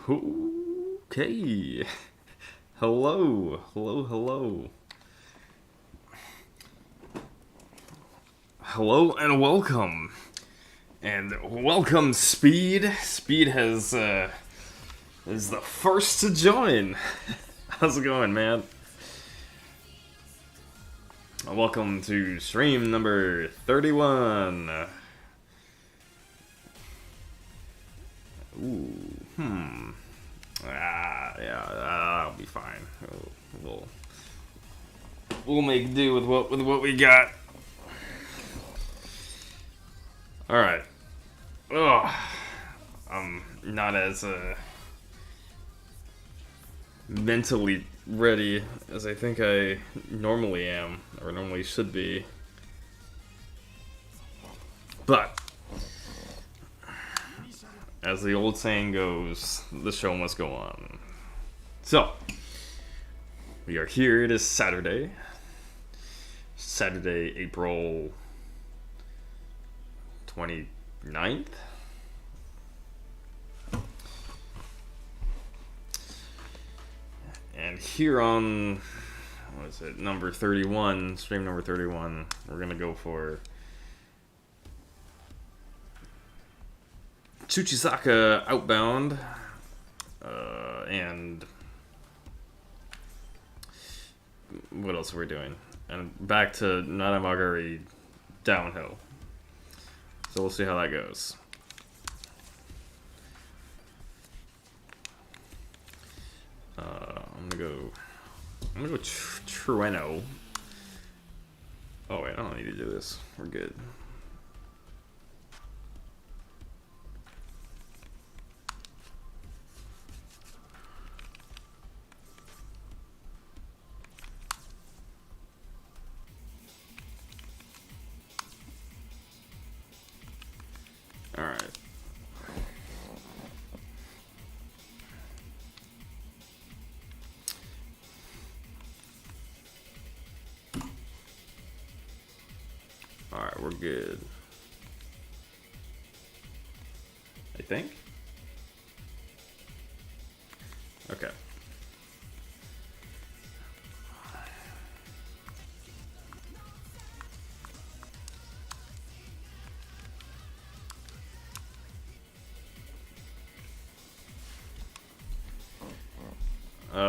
Okay. Hello. Hello, hello. Hello and welcome. And welcome, Speed. Speed is the first to join. How's it going, man? Welcome to stream number 31. Yeah, that'll be fine. We'll make do with what we got. All right. Ugh. I'm not as mentally ready as I think I normally am, or normally should be. But as the old saying goes, the show must go on. So, we are here. It is Saturday, April 29th. And here on, what is it, number 31, stream number 31, we're going to go for Tsuchisaka Outbound, and what else are we doing? And back to Nanamagari downhill. So we'll see how that goes. I'm gonna go Trueno. Oh wait, I don't need to do this. We're good. All right. Alright, we're good. I think? Okay.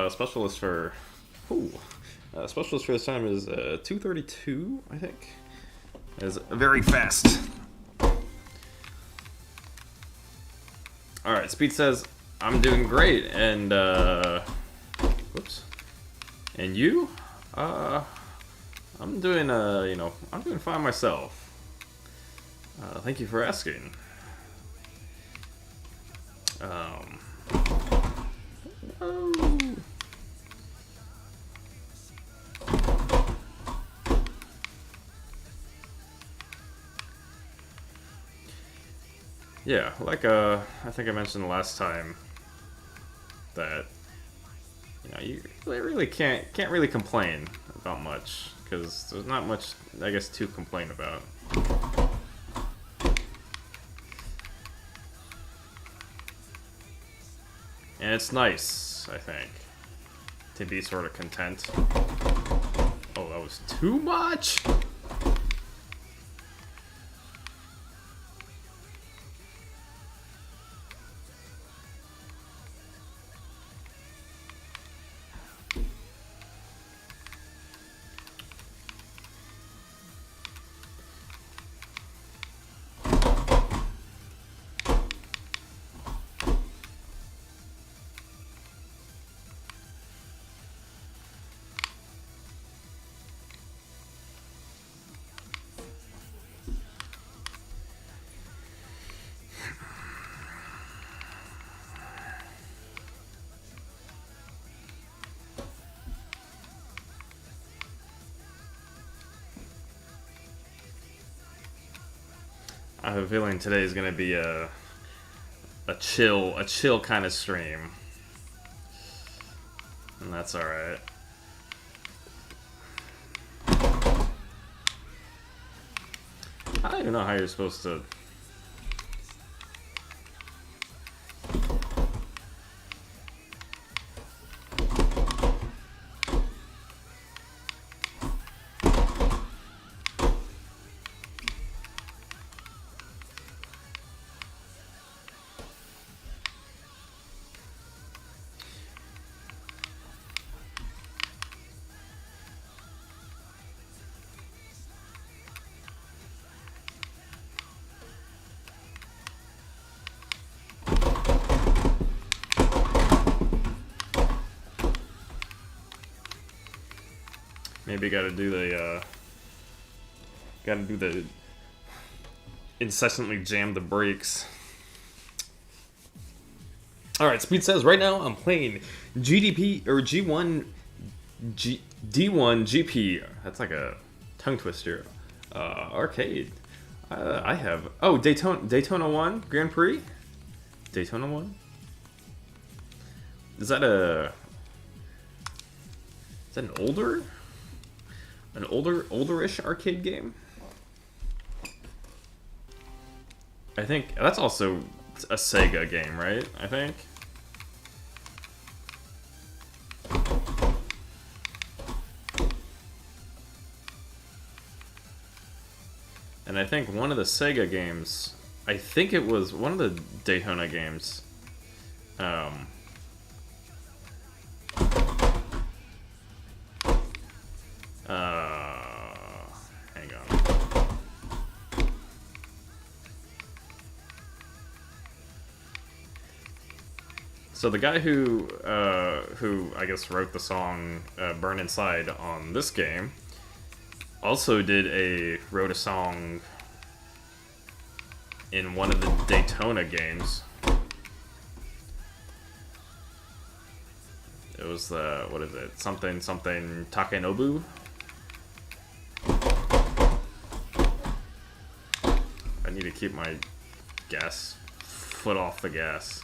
Specialist for... specialist for this time is 232, I think. Is very fast. Alright, Speed says, I'm doing great, and, whoops. And you? I'm doing, I'm doing fine myself. Thank you for asking. Oh. Yeah, like I think I mentioned the last time that you really can't really complain about much because there's not much, I guess, to complain about. And it's nice, I think, to be sort of content. Oh, that was too much? I have a feeling today is going to be a chill kind of stream, and that's all right. I don't even know how you're supposed to Maybe gotta do the incessantly jam the brakes. Alright, Speed says, right now I'm playing GDP, or D1 GP. That's like a tongue twister. Arcade. I have... Oh, Daytona 1 Grand Prix? Daytona 1? Is that an olderish arcade game? I think that's also a Sega game, right? I think. And I think one of the Sega games, I think it was one of the Daytona games. Hang on. So the guy who I guess wrote the song "Burn Inside" on this game also wrote a song in one of the Daytona games. It was what is it? Something Takenobu. I need to keep my foot off the gas.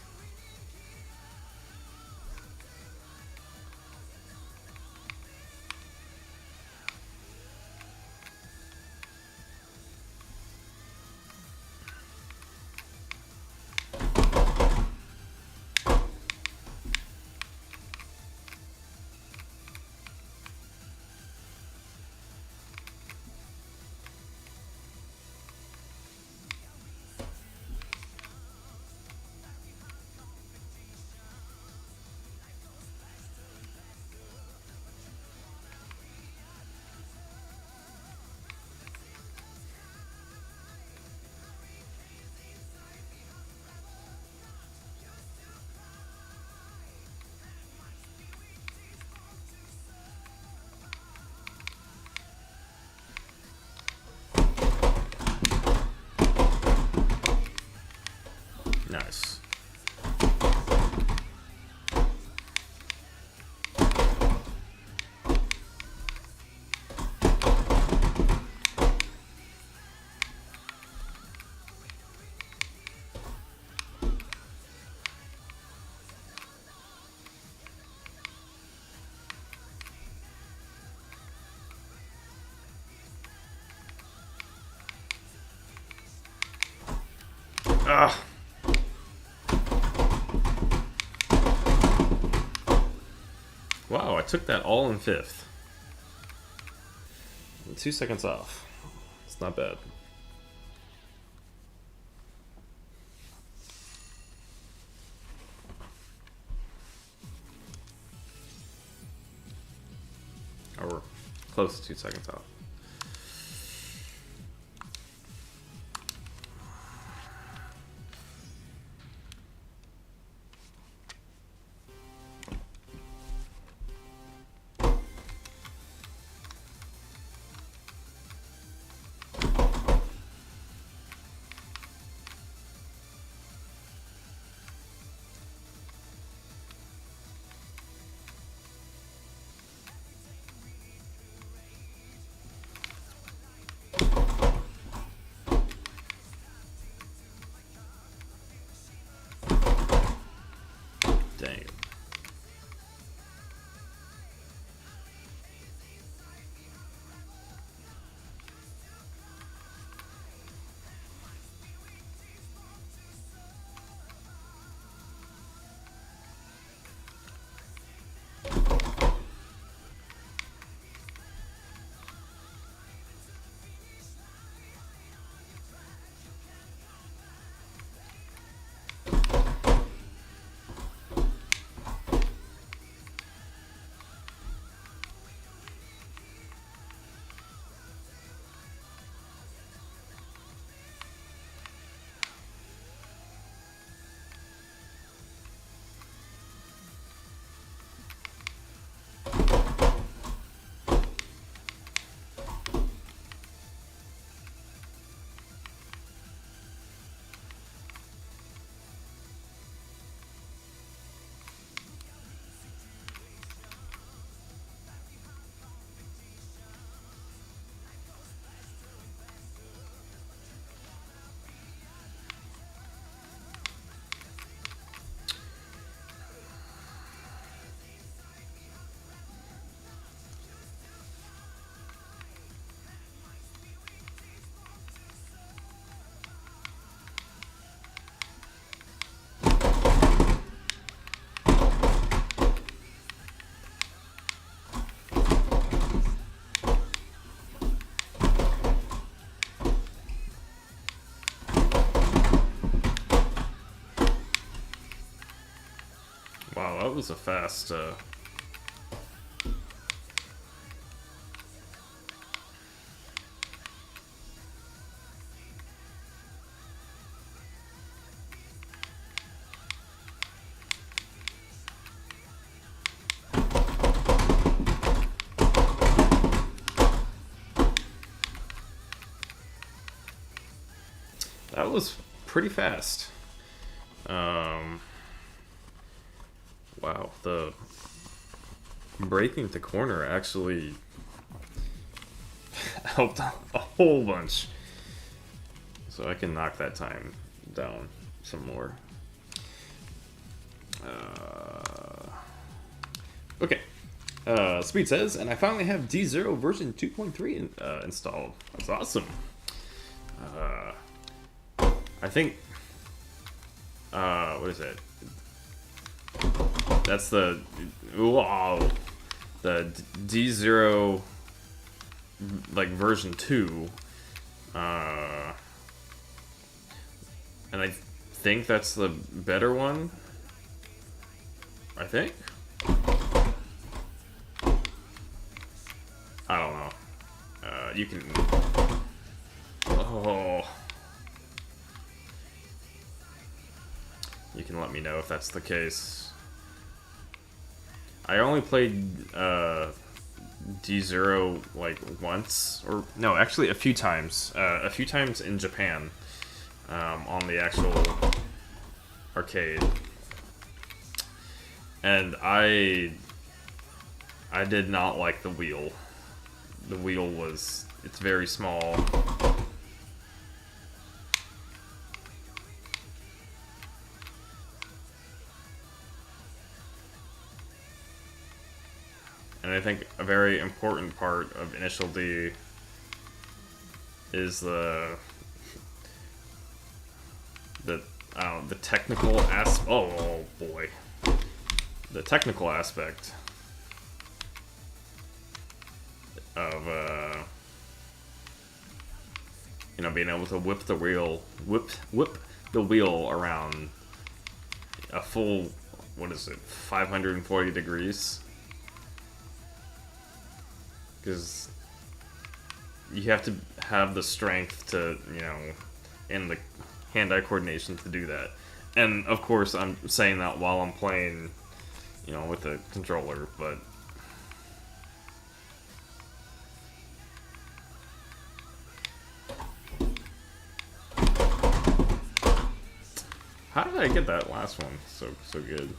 Nice. Ah. Wow, I took that all in fifth. 2 seconds off. It's not bad. Or we're close to 2 seconds off. that was a fast. That was pretty fast. Wow, the breaking to corner actually helped a whole bunch. So I can knock that time down some more. Okay. Speed says, and I finally have D0 version 2.3 installed. That's awesome. I think, what is it? That's the, wow, the D0, like, version 2, and I think that's the better one, I think? I don't know. You can, oh, you can let me know if that's the case. I only played D0 like once, or no, actually a few times. A few times in Japan, on the actual arcade, and I did not like the wheel. The wheel it's very small. And I think a very important part of Initial D is the technical oh boy, the technical aspect of you know, being able to whip the wheel around a full, what is it, 540 degrees. Because you have to have the strength to, you know, and the hand-eye coordination to do that. And, of course, I'm saying that while I'm playing, you know, with a controller, but... How did I get that last one so good?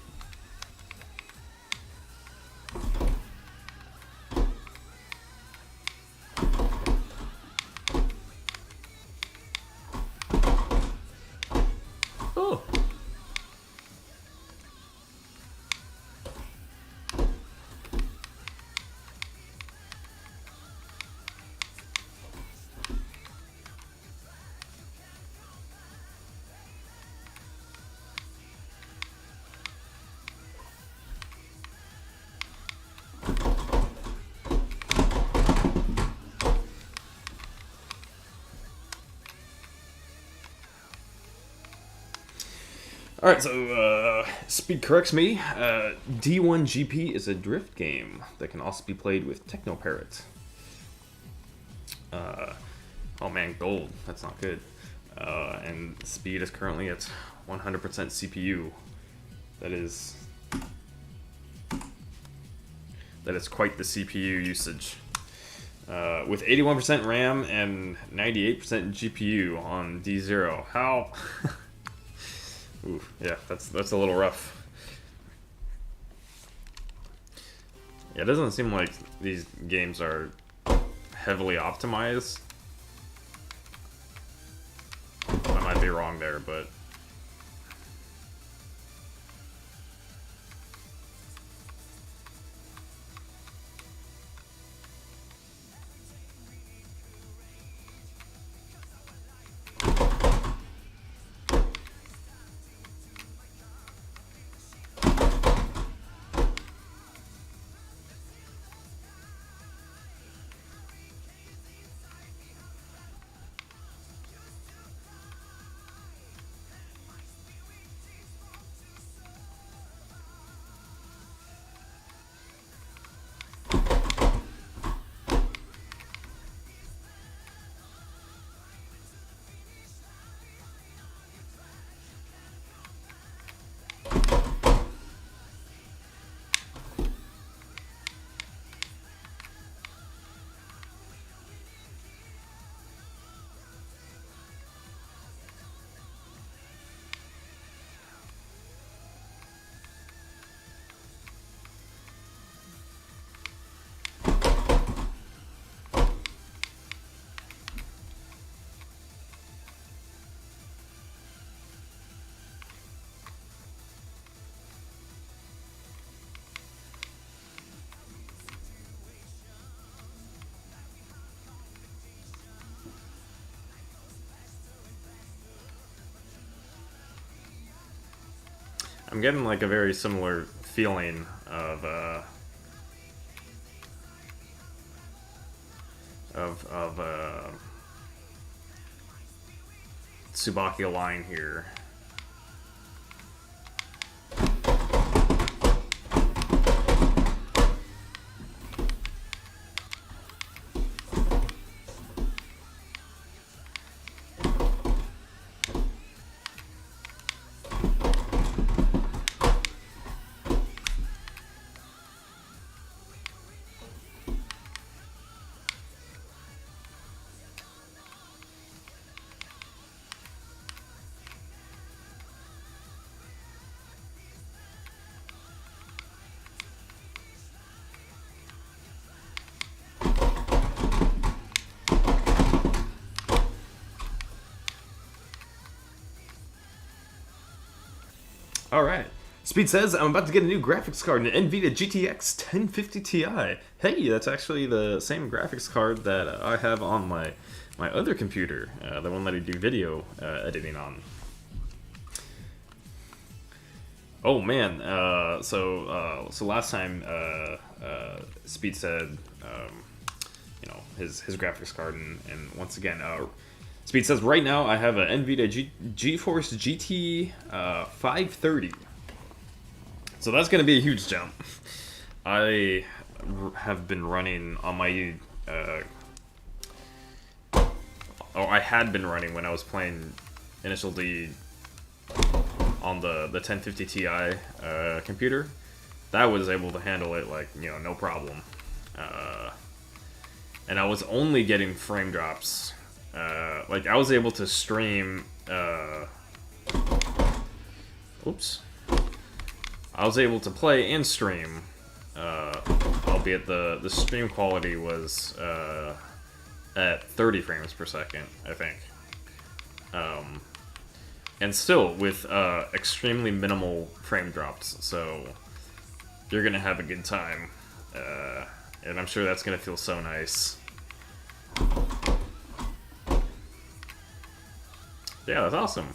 Alright, so, Speed corrects me. D1 GP is a drift game that can also be played with Techno Parrot. Oh man, gold. That's not good. And Speed is currently at 100% CPU. That is quite the CPU usage. With 81% RAM and 98% GPU on D0. How... Ooh, yeah, that's a little rough. Yeah, it doesn't seem like these games are heavily optimized. I might be wrong there, but... I'm getting like a very similar feeling of Tsubaki line here. Alright. Speed says, I'm about to get a new graphics card, an NVIDIA GTX 1050 Ti. Hey, that's actually the same graphics card that I have on my other computer, the one that I do video editing on. Oh man, so last time Speed said, you know, his graphics card, and once again, Speed says, right now I have an NVIDIA GeForce GT 530. So that's going to be a huge jump. I have been running on my... I had been running when I was playing Initial D on the 1050 Ti computer. That was able to handle it, like, you know, no problem. And I was only getting frame drops. Like, I was able to stream, oops. I was able to play and stream, albeit the stream quality was, at 30 frames per second, I think. And still, with, extremely minimal frame drops, so you're gonna have a good time. And I'm sure that's gonna feel so nice. Yeah, that's awesome.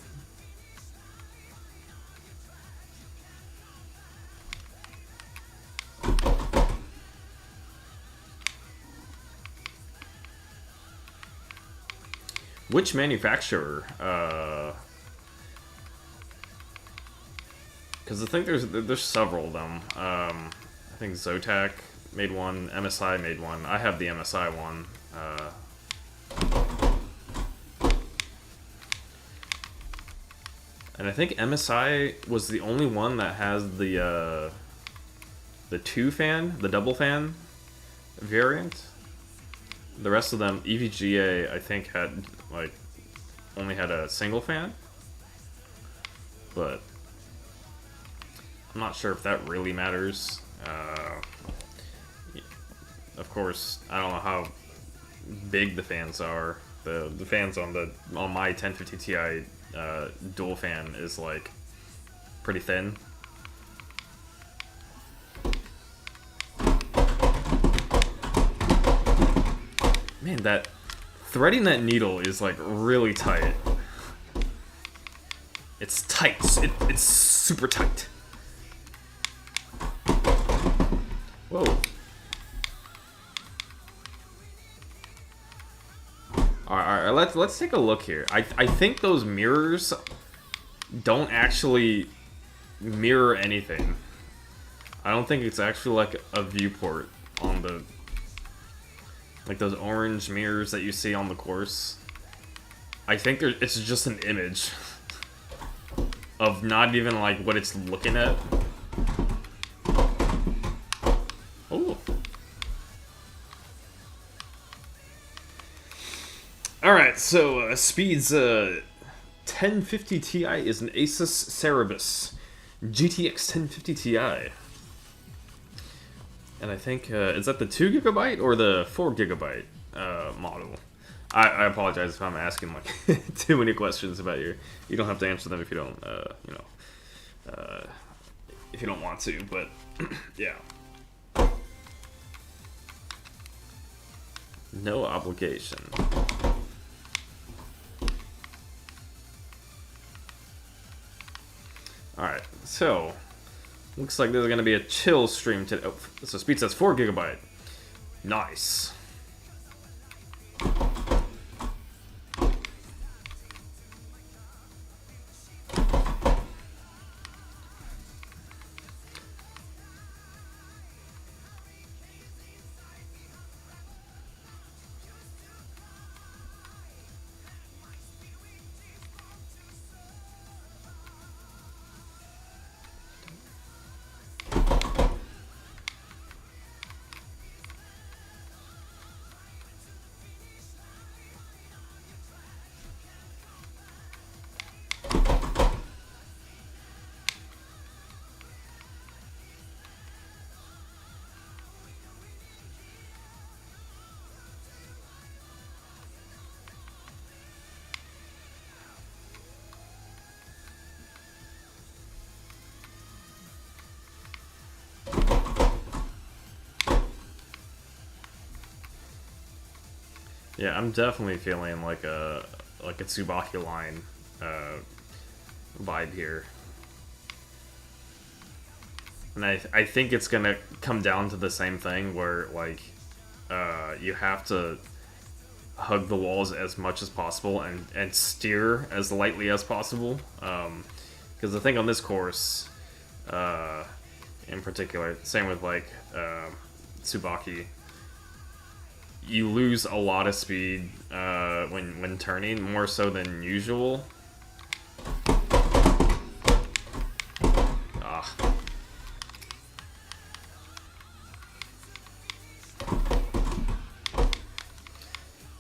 Which manufacturer? Because I think there's several of them. I think Zotac made one, MSI made one. I have the MSI one. And I think MSI was the only one that has the two fan, the double fan variant. The rest of them, EVGA, I think had like only had a single fan. But I'm not sure if that really matters. Of course, I don't know how big the fans are. The fans on my 1050 Ti dual fan is like pretty thin. Man, that threading that needle is like really tight. It's tight. It's super tight. Whoa. Alright, let's take a look here. I think those mirrors don't actually mirror anything. I don't think it's actually like a viewport on the, like those orange mirrors that you see on the course. I think it's just an image of not even like what it's looking at. Oh. Alright, so Speed's 1050 Ti is an Asus Cerebus GTX 1050 Ti. And I think, is that the 2GB or the 4GB model? I apologize if I'm asking like too many questions about you don't have to answer them if you don't, you know, if you don't want to, but yeah. No obligation. Alright, so looks like there's gonna be a chill stream today. Oh, so speed says 4 GB. Nice. Yeah, I'm definitely feeling like a Tsubaki line vibe here. And I think it's gonna come down to the same thing where like you have to hug the walls as much as possible and steer as lightly as possible. Because the thing on this course, in particular, same with like Tsubaki, you lose a lot of speed when turning, more so than usual. Ah.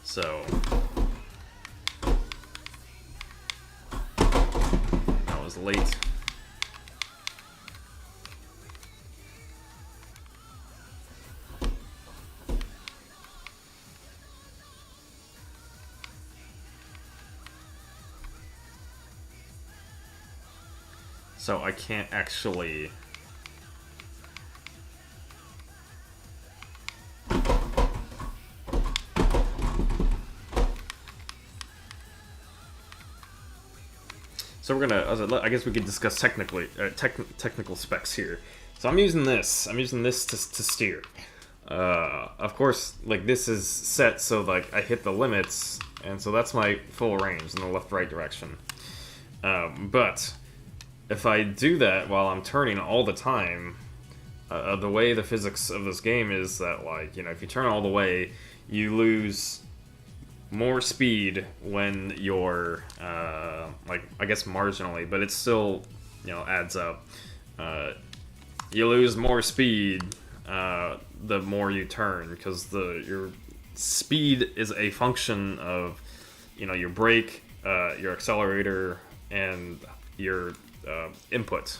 So that was late. So I can't actually... So we're gonna, I guess we could discuss technical specs here. So I'm using this to steer. Of course, like this is set so like I hit the limits, and so that's my full range in the left-right direction. But if I do that while I'm turning all the time, the way the physics of this game is that, like, you know, if you turn all the way, you lose more speed when you're, like, I guess marginally, but it still, you know, adds up. You lose more speed the more you turn, because your speed is a function of, you know, your brake, your accelerator, and your input.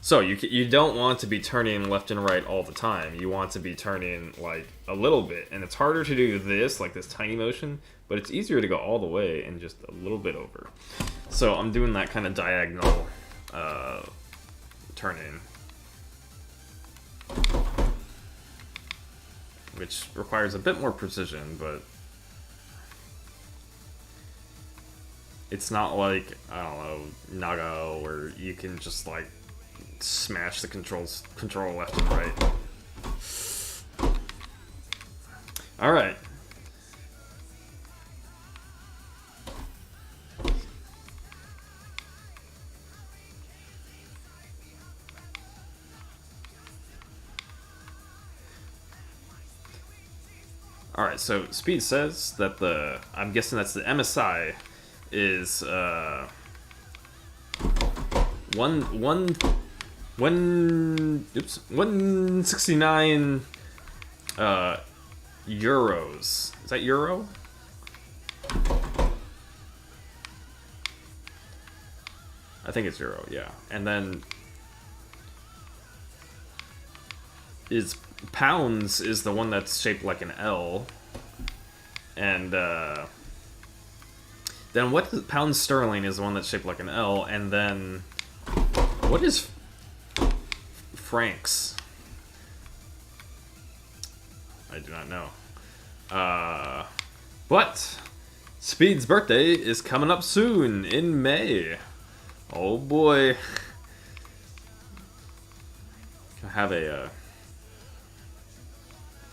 So you don't want to be turning left and right all the time. You want to be turning like a little bit, and it's harder to do this, like this tiny motion, but it's easier to go all the way and just a little bit over. So I'm doing that kind of diagonal turning, which requires a bit more precision, but it's not like, I don't know, Naga, where you can just like smash the control left and right. Alright. Alright, so Speed says that I'm guessing that's the MSI is 169 euros. Is that euro? I think it's euro, yeah. And then is pounds is the one that's shaped like an L. And then what is pound sterling is the one that's shaped like an L, and then what is francs? I do not know. But Speed's birthday is coming up soon in May. Oh boy. I have a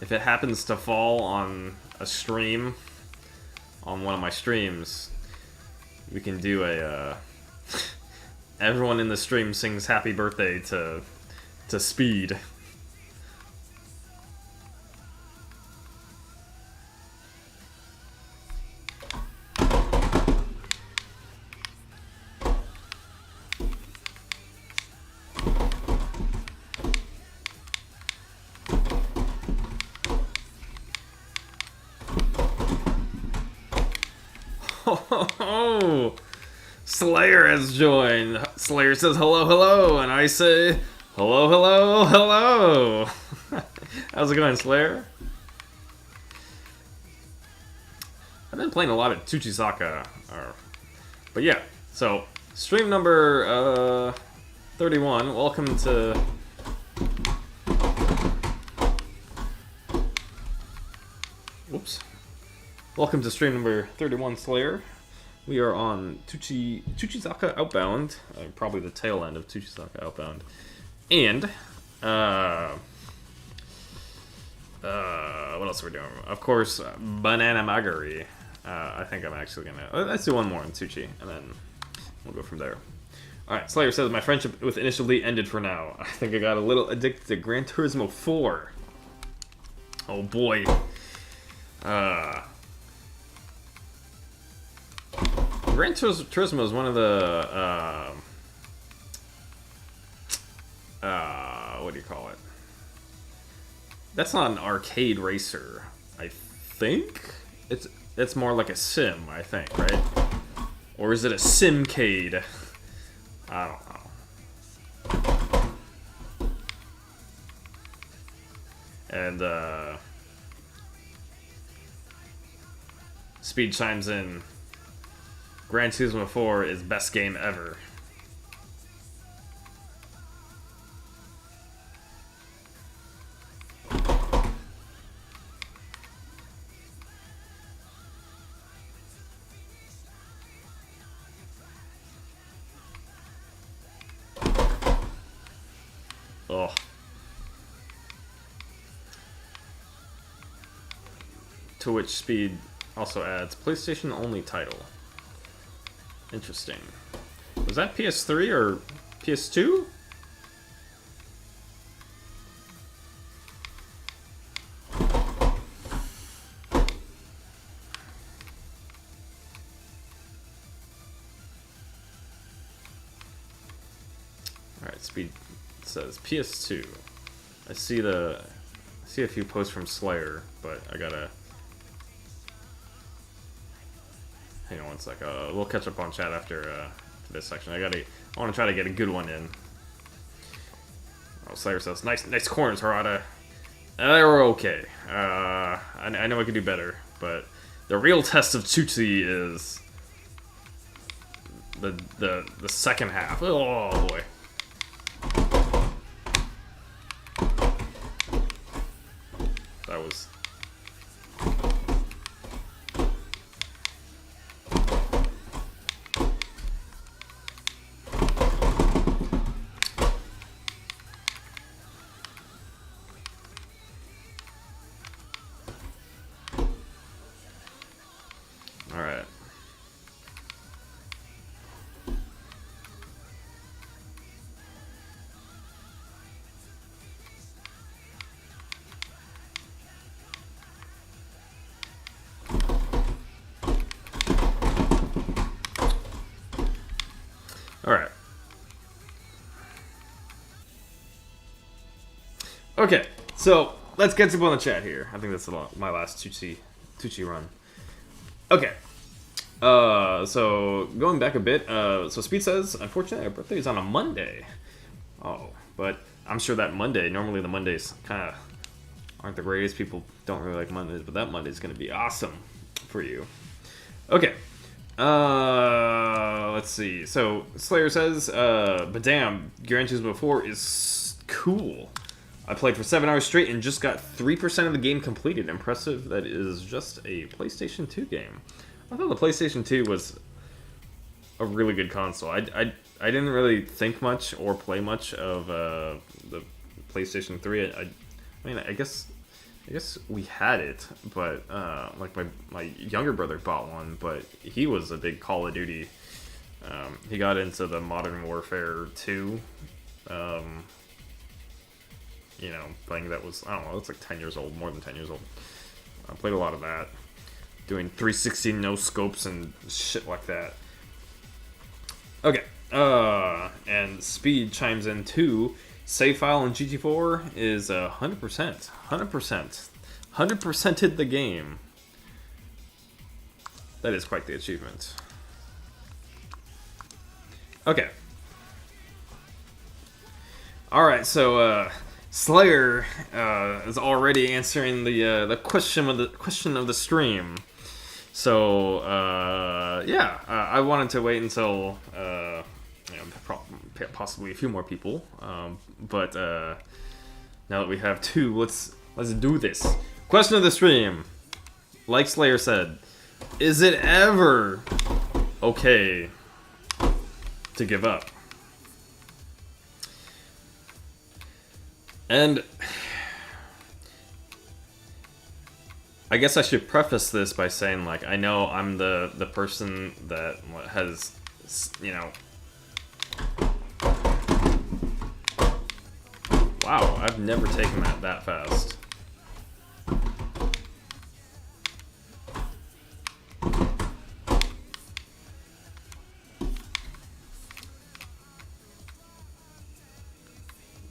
if it happens to fall on a stream, on one of my streams, we can do a everyone in the stream sings happy birthday to Speed. Oh, Slayer has joined. Slayer says hello, hello, and I say hello, hello, hello. How's it going, Slayer? I've been playing a lot of Tsuchisaka, but yeah. So stream number 31. Welcome to. Whoops. Welcome to stream number 31, Slayer. We are on Tsuchisaka Outbound, probably the tail end of Tsuchisaka Outbound. And, what else are we doing? Of course, Nanamagari. I think I'm actually gonna... Let's do one more on Tsuchi, and then we'll go from there. Alright, Slayer says, my friendship with Initial D ended for now. I think I got a little addicted to Gran Turismo 4. Oh boy. Gran Turismo is one of the, what do you call it? That's not an arcade racer, I think? It's more like a sim, I think, right? Or is it a simcade? I don't know. And, Speed chimes in, Gran Turismo 4 is best game ever. Oh. To which Speed also adds, PlayStation only title. Interesting. Was that PS3 or PS2? Alright, Speed says PS2. I see a few posts from Slayer, but I gotta... Hang on one sec. We'll catch up on chat after this section. I want to try to get a good one in. Oh, Slayer says, nice corners, Harada. They were okay. I know I could do better, but the real test of Tsuchi is the second half. Oh boy. That was... Alright. Alright. Okay, so let's get some on the chat here. I think that's my last Tsuchi run. Okay. So going back a bit, so Speed says, unfortunately, our birthday is on a Monday. Oh, but I'm sure that Monday, normally the Mondays kind of aren't the greatest. People don't really like Mondays, but that Monday is going to be awesome for you. Okay. Let's see. So Slayer says, but damn, Gran Turismo 4 is cool. I played for 7 hours straight and just got 3% of the game completed. Impressive. That is just a PlayStation 2 game. I thought the PlayStation 2 was a really good console. I didn't really think much or play much of the PlayStation 3. I mean, I guess we had it, but like my younger brother bought one, but he was a big Call of Duty. He got into the Modern Warfare 2. You know, playing that was, I don't know, it's like 10 years old, more than 10 years old. I played a lot of that. Doing 360 no scopes and shit like that. Okay. And Speed chimes in too. Save file in GT4 is 100%. 100%. 100%ed the game. That is quite the achievement. Okay. Alright, so, Slayer is already answering the question of the stream. So yeah, I wanted to wait until you know, possibly a few more people. But now that we have two, let's do this. Question of the stream. Like Slayer said, is it ever okay to give up? And I guess I should preface this by saying, like, I know I'm the person that has, you know... Wow, I've never taken that fast.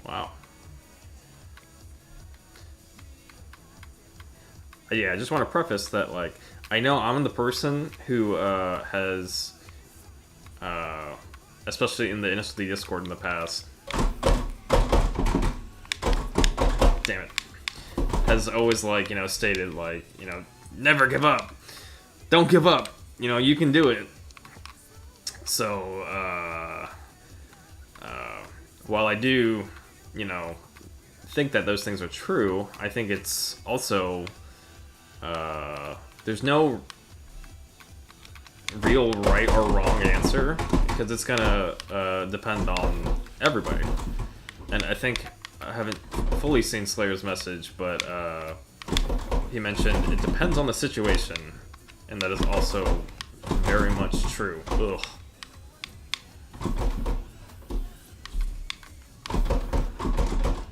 Wow. Yeah, I just want to preface that, like, I know I'm the person who has, especially in the Initially Discord in the past, damn it, has always, like, you know, stated, like, you know, never give up, don't give up, you know, you can do it. So, while I do, you know, think that those things are true, I think it's also... there's no real right or wrong answer, because it's gonna depend on everybody. And I think I haven't fully seen Slayer's message, but he mentioned it depends on the situation, and that is also very much true. Ugh.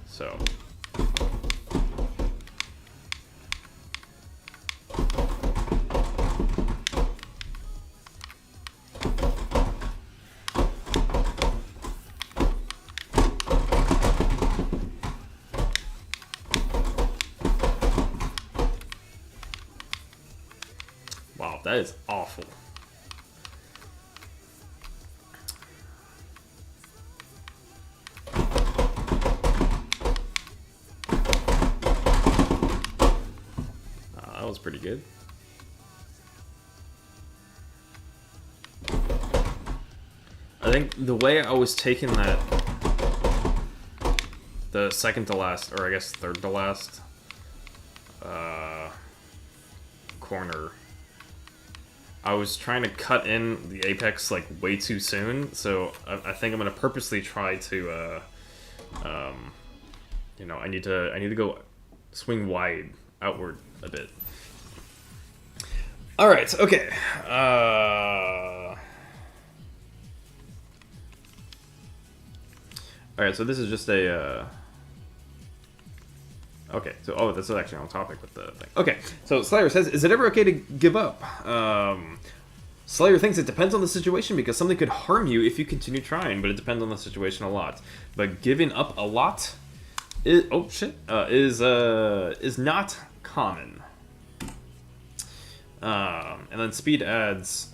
So... Wow, that is awful. That was pretty good. I think the way I was taking that, the second to last, or I guess third to last, corner, I was trying to cut in the apex like way too soon, so I think I'm gonna purposely try to, you know, I need to go swing wide outward a bit. All right, okay. All right, so this is just a. Okay, so this is actually on topic with the thing. Okay, so Slayer says, is it ever okay to give up? Slayer thinks it depends on the situation because something could harm you if you continue trying, but it depends on the situation a lot. But giving up a lot is not common. And then Speed adds,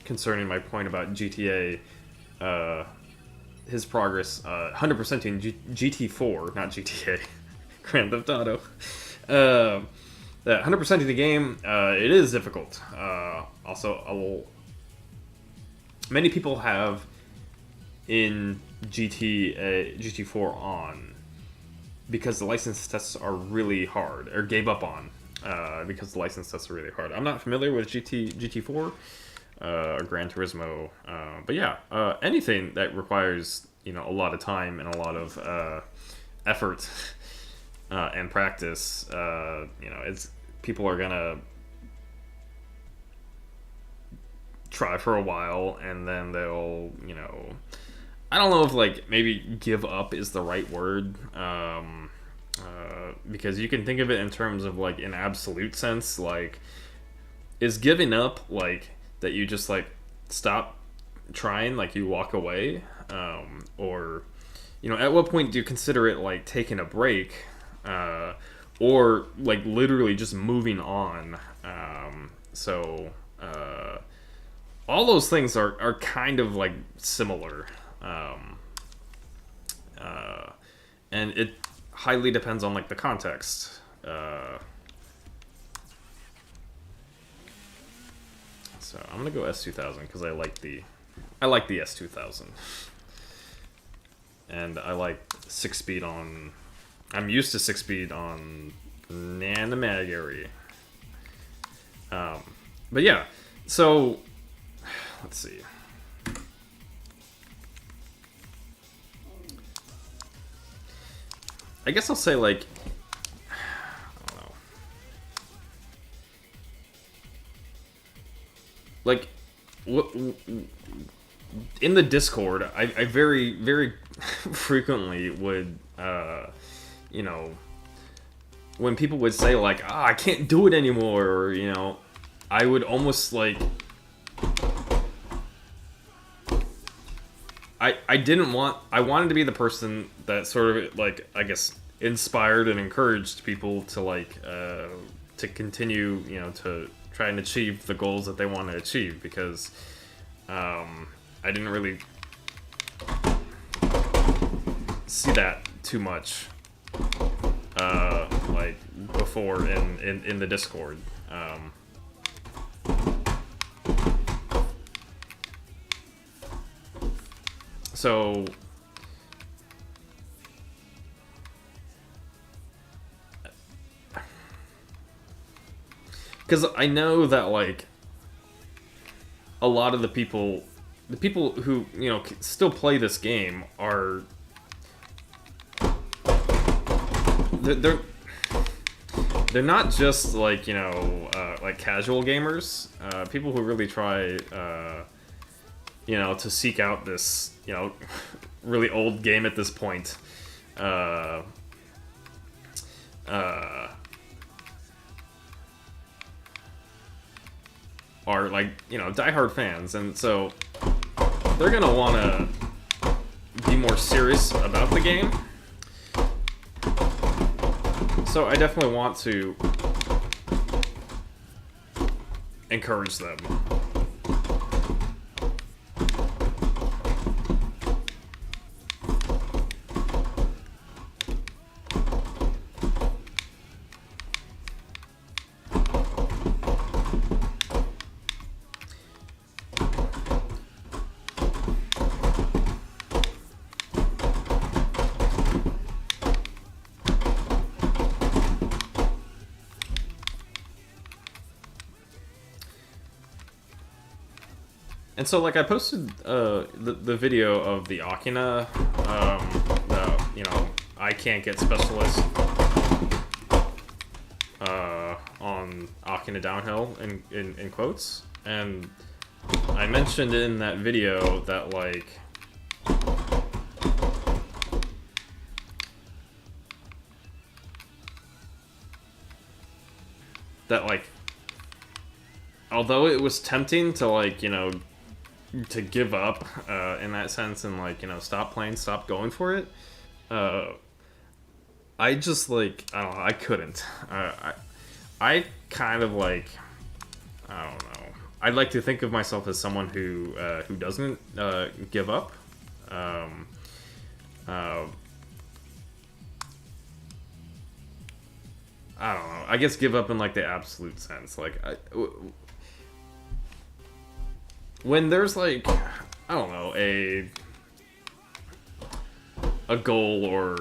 concerning my point about GTA, his progress, 100% in GT4, not GTA. Grand Theft Auto. That 100% of the game, it is difficult. Also, many people have in GT4 on because the license tests are really hard, or gave up on because the license tests are really hard. I'm not familiar with GT4 or Gran Turismo, but yeah, anything that requires a lot of time and a lot of effort and practice, it's people are gonna try for a while, and then they'll, I don't know if like maybe give up is the right word, because you can think of it in terms of like an absolute sense. Like, is giving up like that you just like stop trying, like you walk away, or at what point do you consider it like taking a break, or like literally just moving on? So all those things are kind of like similar, and it highly depends on like the context. So I'm gonna go S2000 because I like the S2000, and I like 6-speed on. I'm used to 6-speed on Nanamagari. But yeah, so let's see. I guess I'll say like, I don't know. Like, in the Discord, I very, very frequently would, when people would say like, I can't do it anymore, or, I would almost like, I wanted to be the person that sort of like, I guess, inspired and encouraged people to like, to continue, to try and achieve the goals that they want to achieve, because I didn't really see that too much like before in the Discord. So because I know that like a lot of the people who still play this game are they're not just like like casual gamers, people who really try to seek out this really old game at this point, are like diehard fans, and so they're gonna want to be more serious about the game. So I definitely want to encourage them. And so, like, I posted the video of the Akina, I can't get specialist on Akina Downhill in quotes, and I mentioned in that video that like although it was tempting to like to give up in that sense and like stop playing, stop going for it, I just like I don't know, I couldn't. I kind of like, I don't know, I'd like to think of myself as someone who doesn't give up. I don't know, I guess give up in like the absolute sense, like when there's like, I don't know, a goal or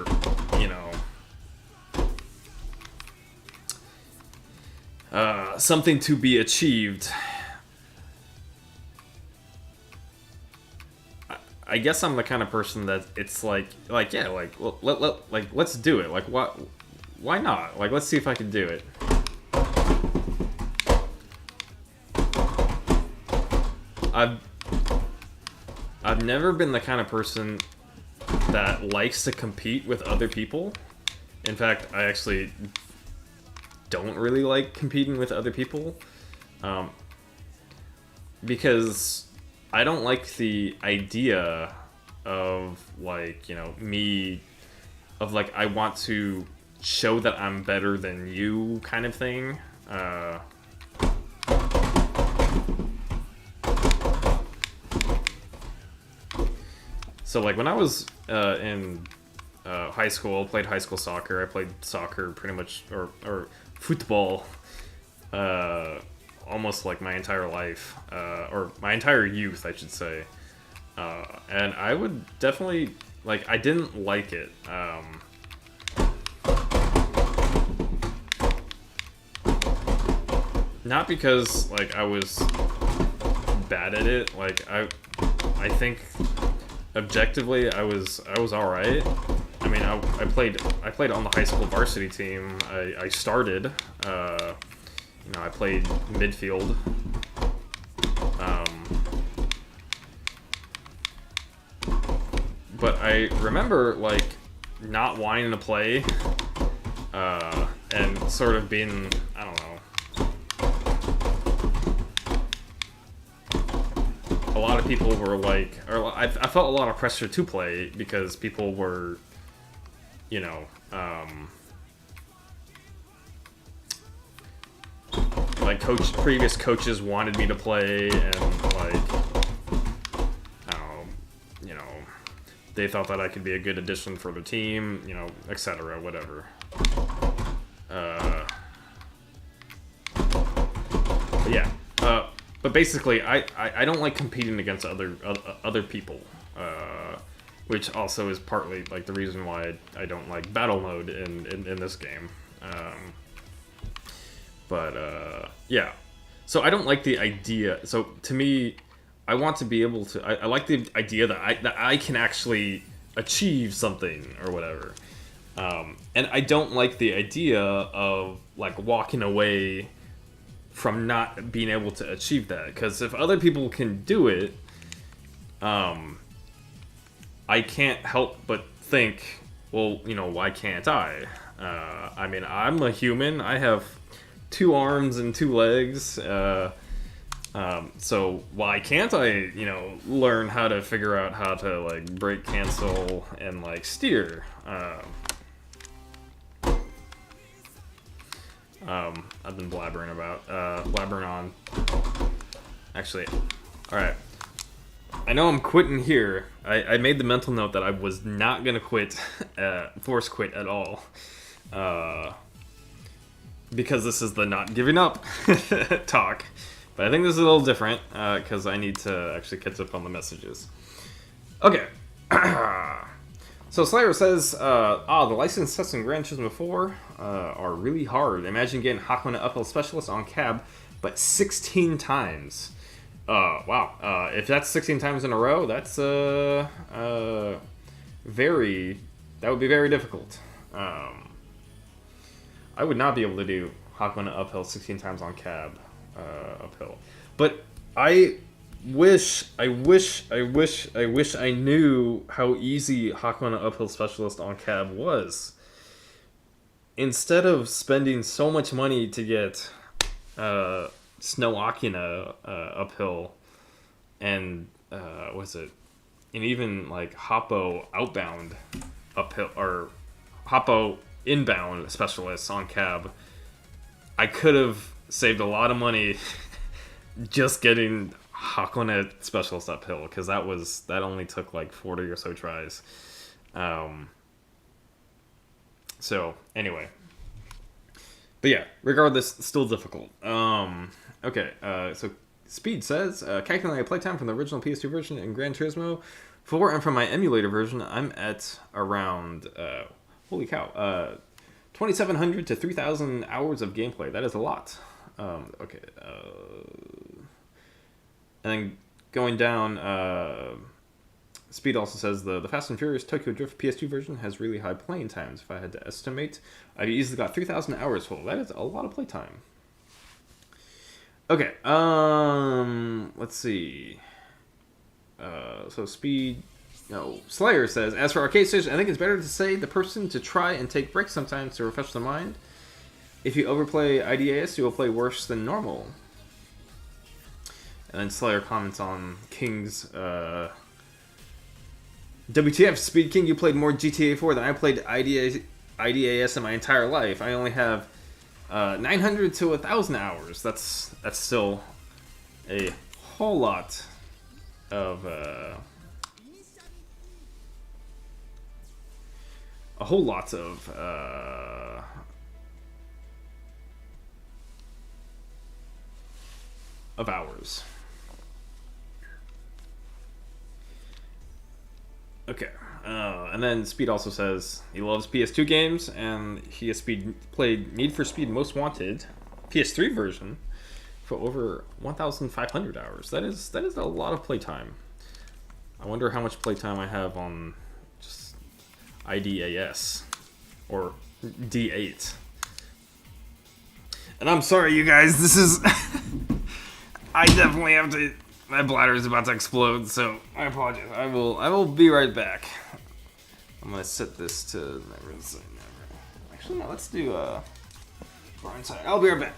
something to be achieved, I guess I'm the kind of person that it's yeah, let's do it. Like, what? Why not? Like, let's see if I can do it. I've never been the kind of person that likes to compete with other people. In fact, I actually don't really like competing with other people, because I don't like the idea of, like, you know, me, of like, I want to show that I'm better than you kind of thing. So like when I was in high school, played high school soccer. I played soccer pretty much, or football, almost like my entire life, or my entire youth, I should say. And I would definitely, like, I didn't like it. Not because, like, I was bad at it. Like, I think objectively I was all right. I mean, I played on the high school varsity team. I started. You know, I played midfield. But I remember, like, not wanting to play, and sort of being, I don't know, a lot of people were like, or I felt a lot of pressure to play because people were, you know, like previous coaches wanted me to play, and like, I don't know, you know, they thought that I could be a good addition for the team, you know, etc., whatever. But yeah, but basically, I don't like competing against other people, which also is partly like the reason why I don't like battle mode in this game. Yeah, so I don't like the idea. So to me, I want to be able to. I like the idea that I can actually achieve something or whatever. And I don't like the idea of, like, walking away from not being able to achieve that. Because if other people can do it, I can't help but think, well, you know, why can't I? I mean, I'm a human. I have 2 arms and 2 legs. So why can't I, you know, learn how to figure out how to, like, brake, cancel, and, like, steer? I've been blabbering on. Actually, alright. I know I'm quitting here. I made the mental note that I was not gonna quit, force quit at all. Because this is the not giving up talk. But I think this is a little different, because I need to actually catch up on the messages. Okay. So Slayer says, the license tests in Gran Turismo 4 are really hard. Imagine getting Hakone Uphill Specialist on cab, but 16 times. Wow. If that's 16 times in a row, that's that would be very difficult. I would not be able to do Hakone Uphill 16 times on cab uphill. But I wish I knew how easy Hakone Uphill Specialist on cab was. Instead of spending so much money to get Snow Akina uphill, and and even like Hoppo Outbound uphill, or Hoppo Inbound Specialists on cab, I could have saved a lot of money just getting Hakone Specialist uphill, because that only took like 40 or so tries. So anyway, but yeah, regardless, still difficult. Okay, so Speed says, calculating playtime from the original PS2 version in Gran Turismo 4 and from my emulator version, I'm at around, holy cow, 2,700 to 3,000 hours of gameplay. That is a lot. Okay. And then going down, Speed also says the Fast and Furious Tokyo Drift PS2 version has really high playing times. If I had to estimate, I easily got 3,000 hours full. That is a lot of playtime. Okay. Let's see. So Speed. No, Slayer says, as for arcade stations, I think it's better to say the person to try and take breaks sometimes to refresh the mind. If you overplay IDAS, you will play worse than normal. And then Slayer comments on King's, WTF, Speed King, you played more GTA 4 than I played IDAS in my entire life. I only have 900 to 1,000 hours. That's still a whole lot of hours. Okay, and then Speed also says he loves PS2 games, and he has played Need for Speed Most Wanted PS3 version for over 1,500 hours. That is a lot of playtime. I wonder how much playtime I have on just IDAS or D8. And I'm sorry, you guys. This is I definitely have to. My bladder is about to explode, so I apologize. I will be right back. I'm gonna set this to never say never. Actually, no. Let's do Blindside. I'll be right back.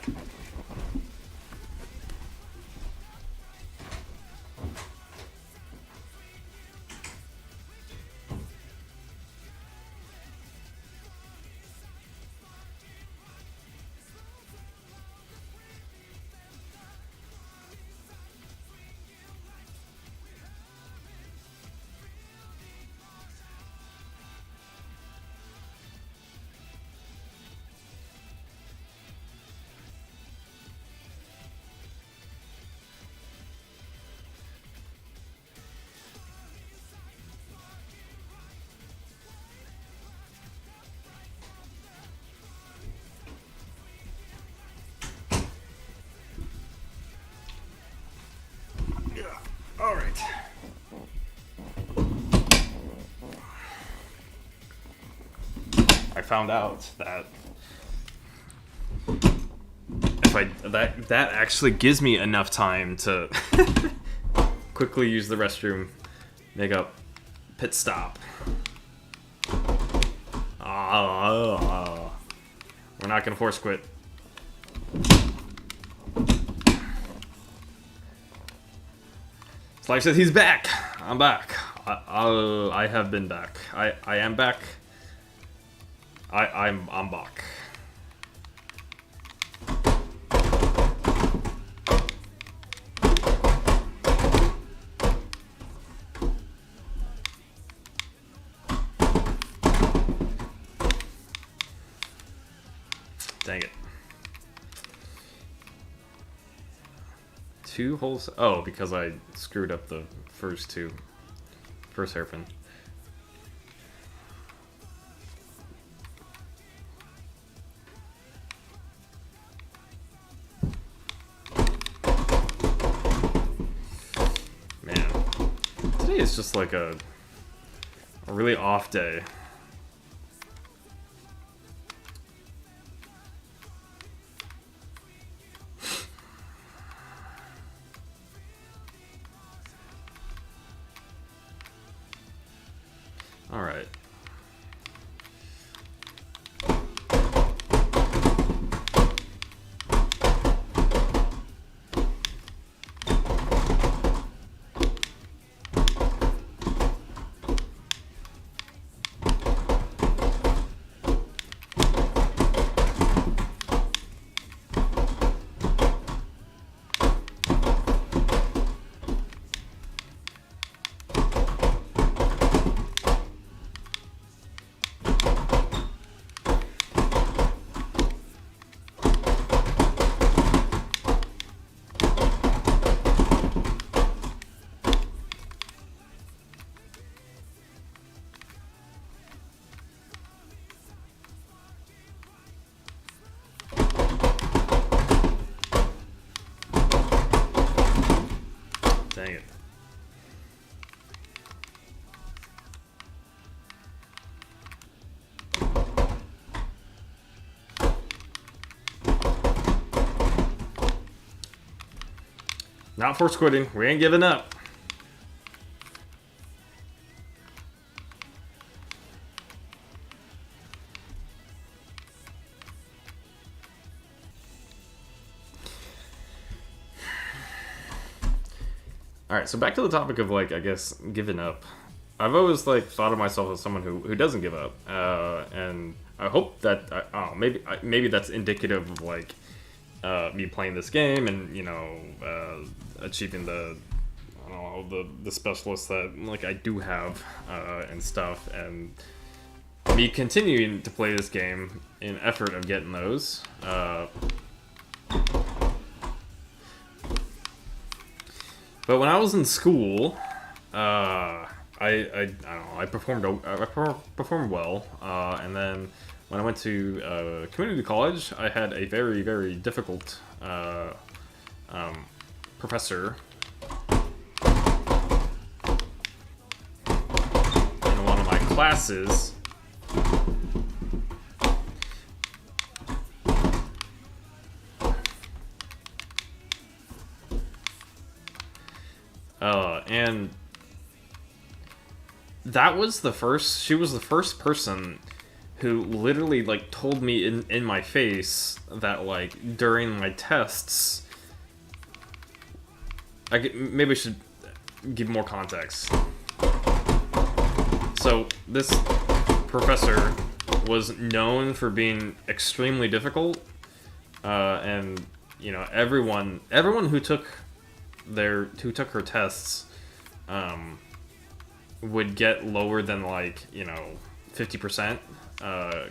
All right. I found out that that actually gives me enough time to quickly use the restroom, make a pit stop. We're not gonna force quit. Life says he's back. I'm back. I have been back. I am back. I'm back. Dang it. 2 holes. Oh, because I screwed up the first hairpin. Man, today is just like a really off day. All right. Not force quitting. We ain't giving up. Alright, so back to the topic of, like, I guess, giving up. I've always, like, thought of myself as someone who doesn't give up. And I hope that, maybe that's indicative of, like, me playing this game and, you know, achieving the, I don't know, the specialists that, like, I do have, and stuff. And me continuing to play this game in effort of getting those. But when I was in school, I don't know, I performed well, and then when I went to community college, I had a very, very difficult professor in one of my classes. And that was she was the first person who literally, like, told me in my face that, like, during my tests, maybe I should give more context. So, this professor was known for being extremely difficult, and, you know, everyone who took her tests would get lower than, like, you know, 50%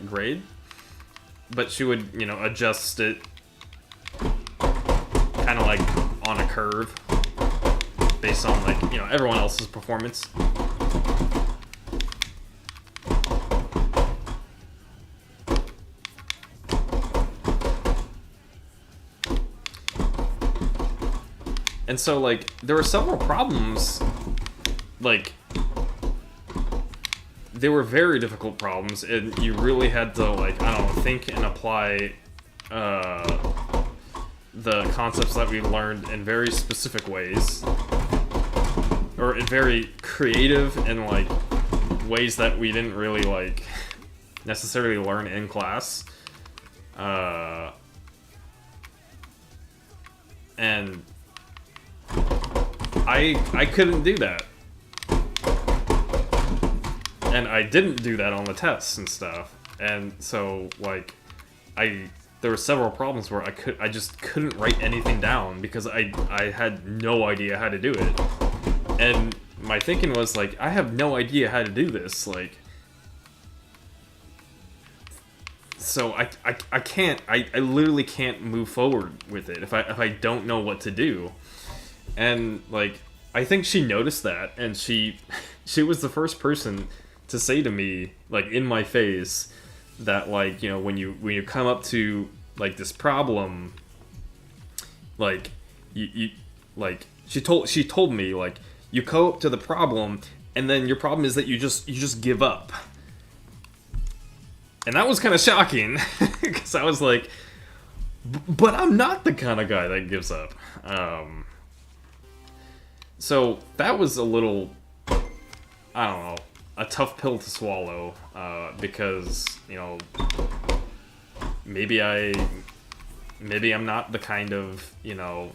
grade, but she would, you know, adjust it kind of like on a curve based on, like, you know, everyone else's performance. And so, like, there were several problems, like, they were very difficult problems, and you really had to, like, I don't know, think and apply the concepts that we learned in very specific ways, or in very creative and, like, ways that we didn't really, like, necessarily learn in class. And I couldn't do that. And I didn't do that on the tests and stuff. And so, like, there were several problems where I just couldn't write anything down because I had no idea how to do it. And my thinking was, like, I have no idea how to do this, like, so I literally can't move forward with it if I don't know what to do. And, like, I think she noticed that, and she was the first person to say to me, like, in my face, that, like, you know, when you come up to, like, this problem, like, you like, she told me, like, you go up to the problem, and then your problem is that you just give up. And that was kind of shocking, because I was like, but I'm not the kind of guy that gives up. So that was a little, I don't know, a tough pill to swallow, because, you know, maybe I'm not the kind of, you know,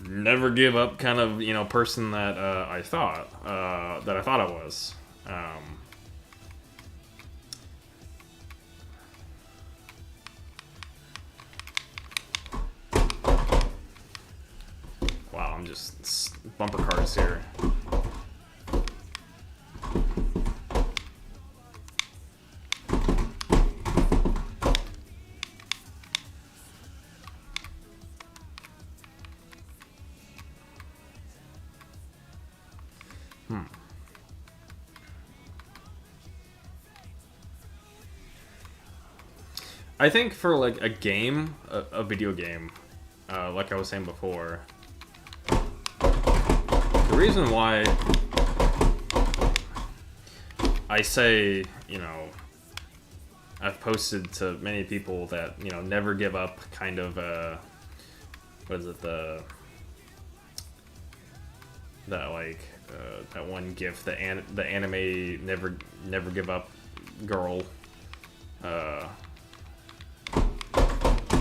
never give up kind of, you know, person that I thought I was. Wow, I'm just bumper cars here. I think for, like, a game, a video game, like I was saying before, the reason why I say, you know, I've posted to many people that, you know, never give up kind of, what is it, that like that one GIF, the anime never give up girl,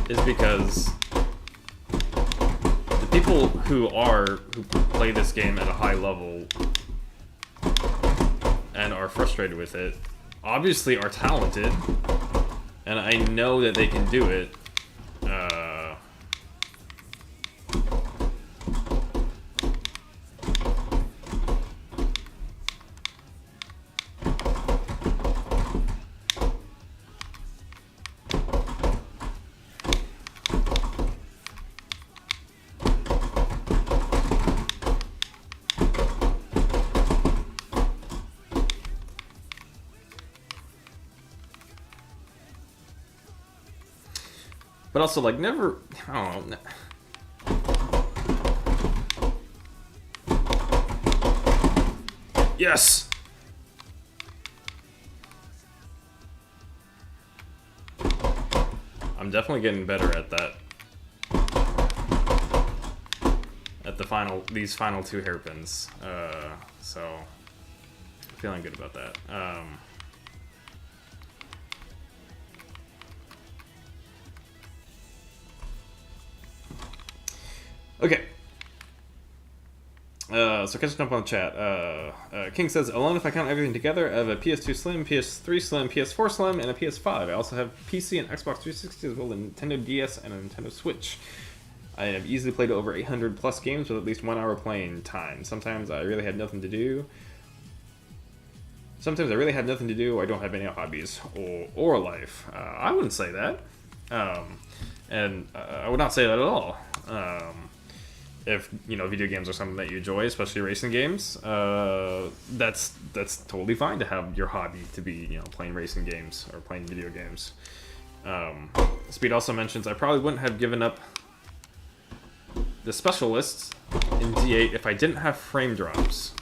is because the people who play this game at a high level and are frustrated with it obviously are talented, and I know that they can do it. But also, like, never... I don't know. Yes! I'm definitely getting better at that. At these final 2 hairpins. So... feeling good about that. Okay. So catching up on the chat. King says, alone if I count everything together, I have a PS2 Slim, PS3 Slim, PS4 Slim, and a PS5. I also have PC and Xbox 360 as well as a Nintendo DS and a Nintendo Switch. I have easily played over 800 plus games with at least 1 hour playing time. Sometimes I really had nothing to do. I don't have any hobbies or a life. I wouldn't say that. And I would not say that at all. If video games are something that you enjoy, especially racing games, that's totally fine to have your hobby to be playing racing games or playing video games. Speed also mentions I probably wouldn't have given up the specialists in D8 if I didn't have frame drops.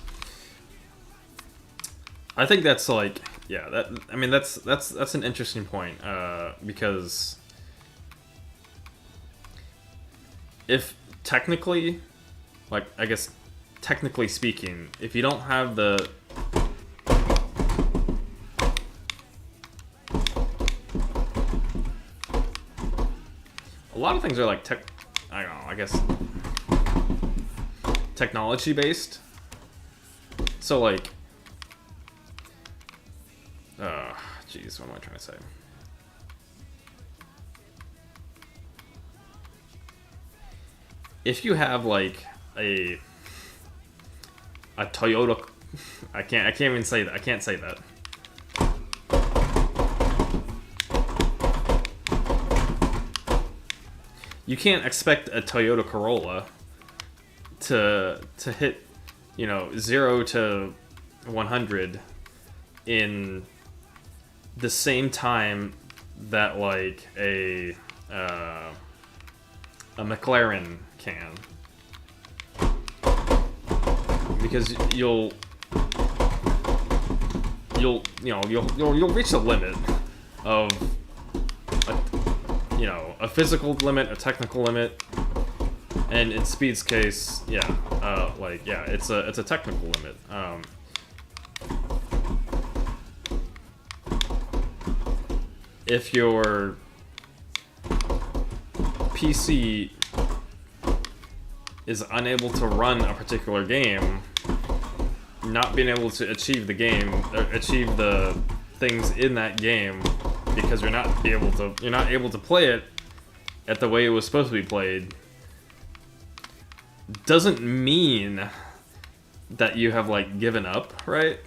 I think that's like that's an interesting point because if technically, technically speaking, if you don't have the... A lot of things are like technology based. So like... Jeez, what am I trying to say? If you have like a Toyota, I can't even say that. I can't say that. You can't expect a Toyota Corolla to hit 0 to 100 in the same time that like a McLaren can, because you'll reach the limit of a physical limit, a technical limit, and in Speed's case, it's a technical limit. If your PC is unable to run a particular game, not being able to achieve the things in that game because you're not able to play it at the way it was supposed to be played, doesn't mean that you have like given up, right?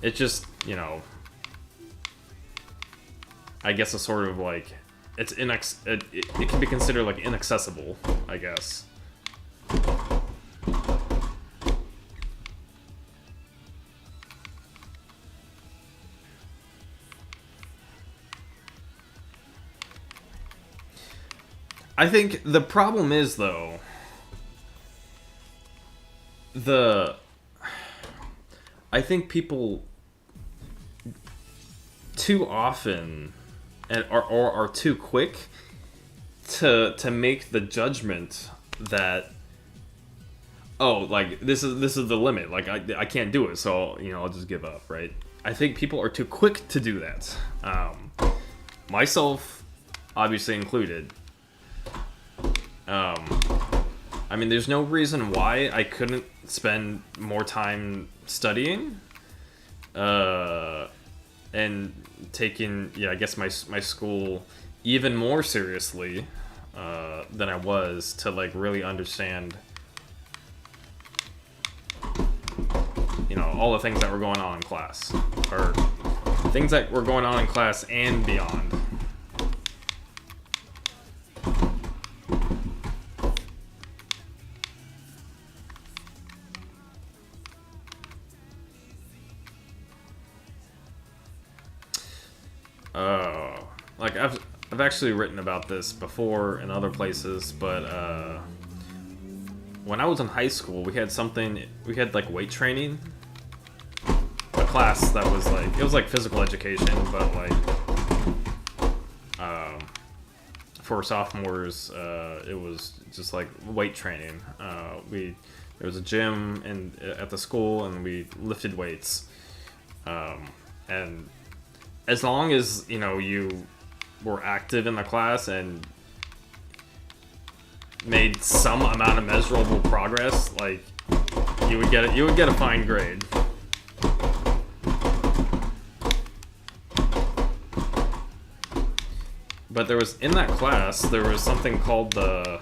It just, I guess a sort of like, it can be considered like inaccessible, I guess. I think the problem is, though, I think people too often are too quick to make the judgment that, oh, like this is the limit. Like I can't do it, so I'll just give up, right? I think people are too quick to do that. Myself, obviously included. I mean, there's no reason why I couldn't spend more time studying, and taking, I guess my school even more seriously than I was, to like really understand, all the things that were going on in class, or things that were going on in class and beyond. Like I've actually written about this before in other places, but when I was in high school, we had like weight training, a class that was like, it was like physical education, but like for sophomores, it was just like weight training. There was a gym at the school, and we lifted weights, and as long as you were active in the class and made some amount of measurable progress, like you would get a fine grade. But in that class there was something called the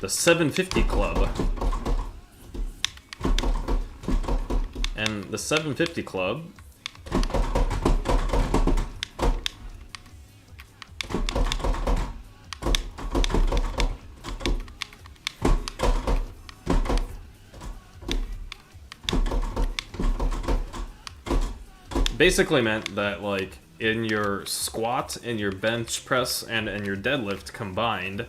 750 Club. And the 750 Club basically meant that, like, in your squat, in your bench press, and in your deadlift combined,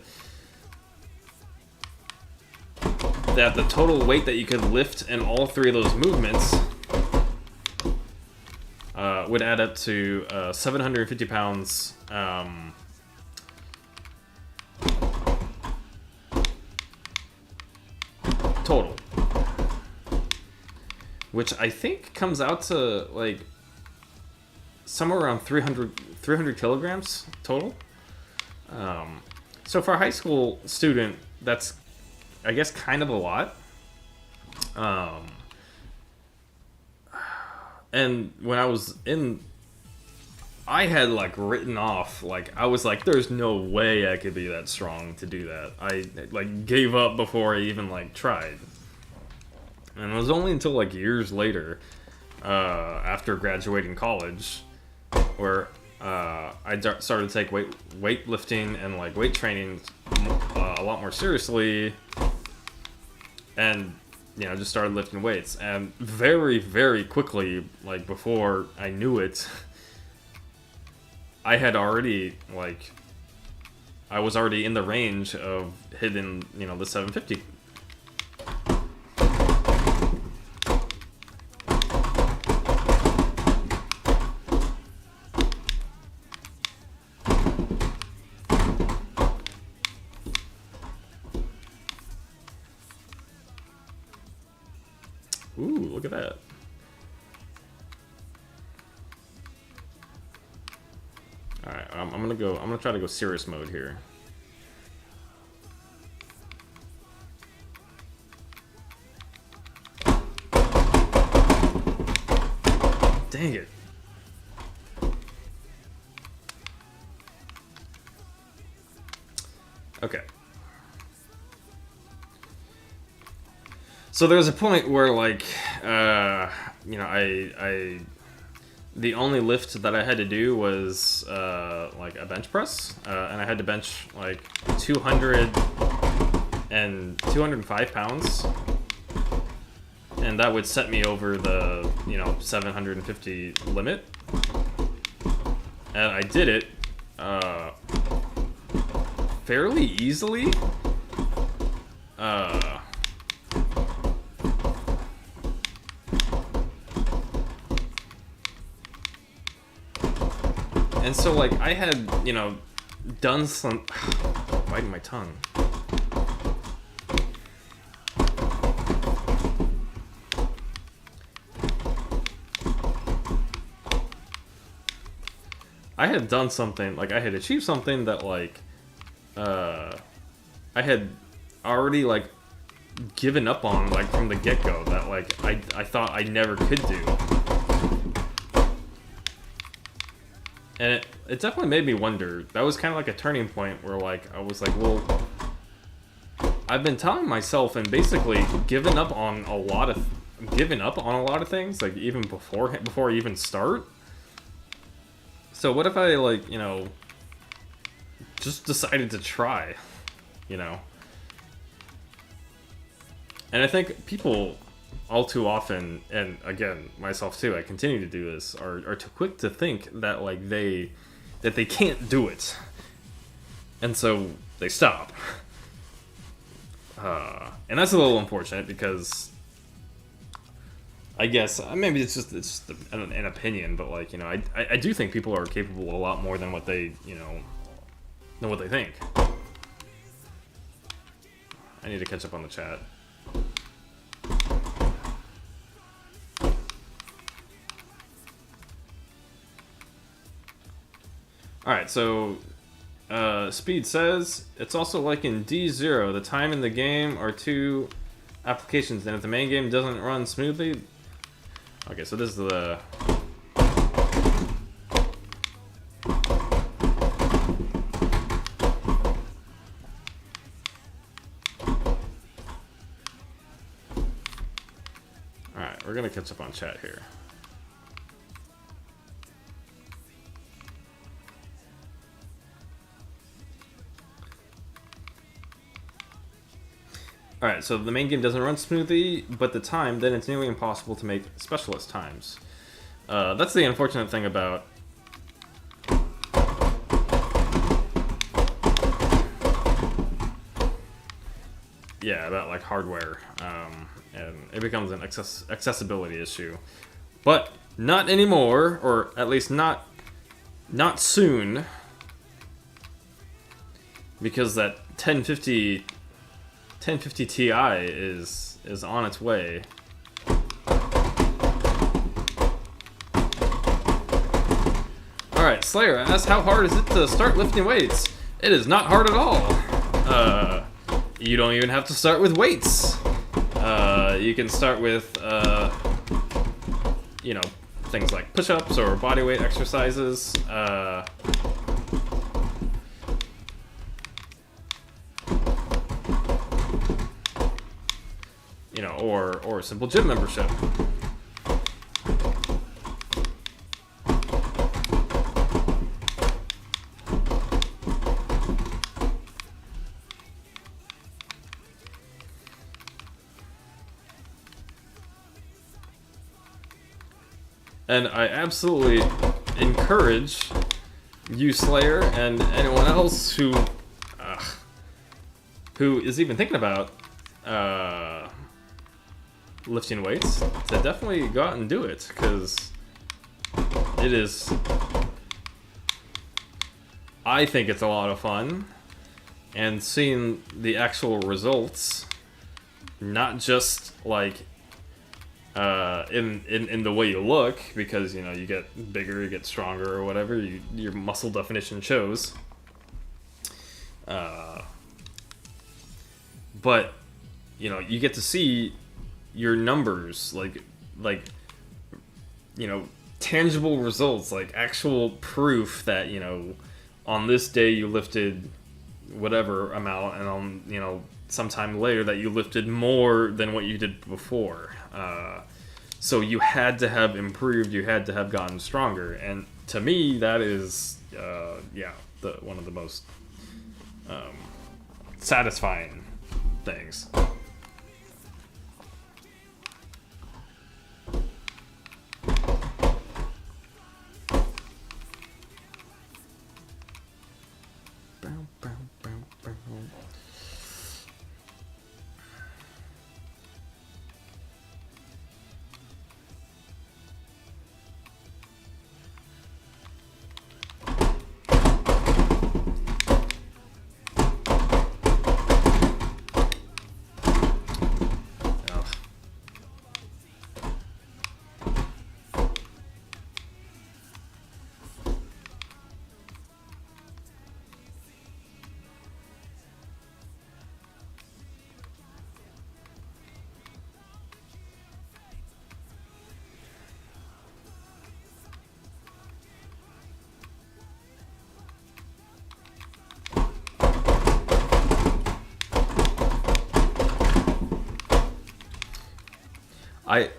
that the total weight that you could lift in all three of those movements would add up to 750 pounds total. Which I think comes out to, like, somewhere around 300 kilograms total. So for a high school student, that's, I guess, kind of a lot. And when I was I had, like, written off, like, I was like, there's no way I could be that strong to do that. I, like, gave up before I even, like, tried. And it was only until, like, years later, after graduating college, where I started to take weightlifting and, like, weight training a lot more seriously, and just started lifting weights. And very, very quickly, like, before I knew it, I had already, like, I was already in the range of hitting, the 750. Ooh, look at that. Alright, I'm gonna try to go serious mode here. Dang it. Okay. So there was a point where, like, the only lift that I had to do was, like, a bench press, and I had to bench, like, 205 pounds, and that would set me over the, 750 limit, and I did it, fairly easily, and so, like, I had, done some... biting my tongue. I had done something, like, I had achieved something that, like, I had already, like, given up on, like, from the get-go, that, like, I thought I never could do. And it definitely made me wonder. That was kind of like a turning point where, like, I was like, well, I've been telling myself and basically giving up on a lot of things, like, even before I even start. So what if I, like, you know, just decided to try, you know? And I think people all too often, and again, myself too, I continue to do this, are too quick to think that, like, they can't do it. And so they stop. And that's a little unfortunate because I guess maybe it's just an opinion, but, like, you know, I do think people are capable a lot more than what they, you know, than what they think. I need to catch up on the chat. Alright, so Speed says it's also like in D0, the time in the game are two applications, and if the main game doesn't run smoothly. Okay, so this is the... Alright, we're gonna catch up on chat here. Alright, so the main game doesn't run smoothly, but the time, then it's nearly impossible to make specialist times. That's the unfortunate thing about... Yeah, about, like, hardware. And it becomes an accessibility issue. But not anymore, or at least not soon. Because that 1050 Ti is on its way. Alright, Slayer asks, how hard is it to start lifting weights? It is not hard at all. You don't even have to start with weights. You can start with, you know, things like push-ups or bodyweight exercises. You know, or a simple gym membership. And I absolutely encourage you, Slayer, and anyone else who is even thinking about lifting weights to definitely go out and do it, because it is... I think it's a lot of fun, and seeing the actual results, not just like in the way you look, because, you know, you get bigger, you get stronger, or whatever, your muscle definition shows. But, you know, you get to see your numbers, like, you know, tangible results, like actual proof that, you know, on this day you lifted whatever amount, and on, you know, sometime later that you lifted more than what you did before. So you had to have improved, you had to have gotten stronger, and to me that is, yeah, one of the most satisfying things.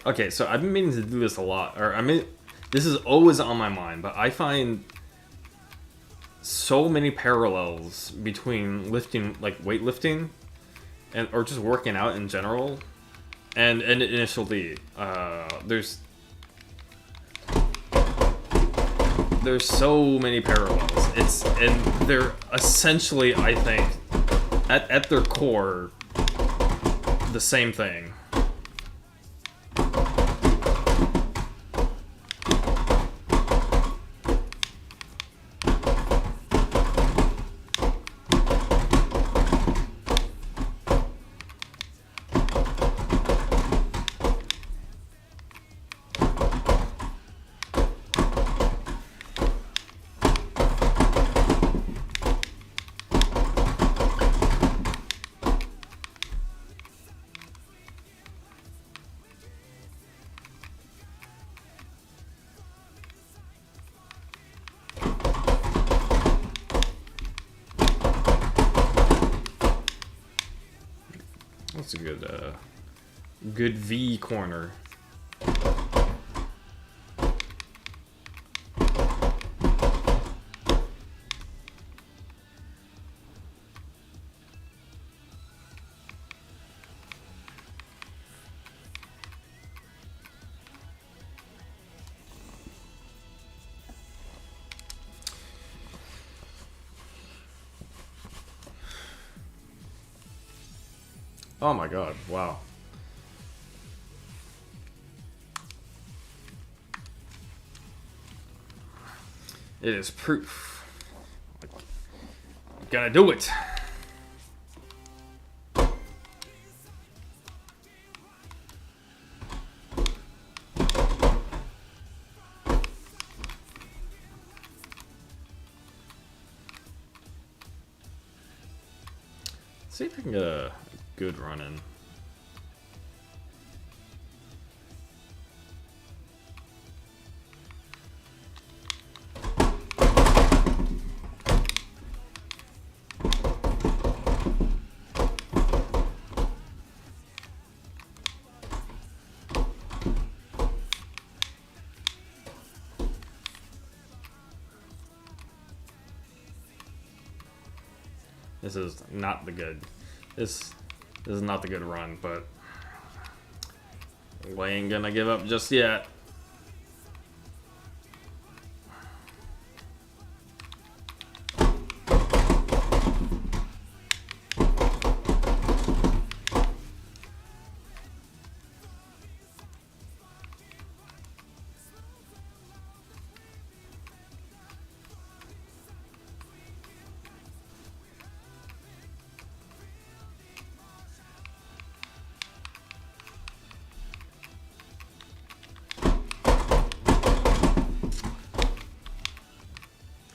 Okay, so I've been meaning to do this a lot, or I mean, this is always on my mind, but I find so many parallels between lifting, like weightlifting, and or just working out in general, and Initial D. There's so many parallels. And they're essentially, I think, at their core, the same thing. That's a good V corner. Oh my god, wow. It is proof. Gotta do it. See if I can get a good run in. This is not the good. This is not the good run, but we ain't gonna give up just yet.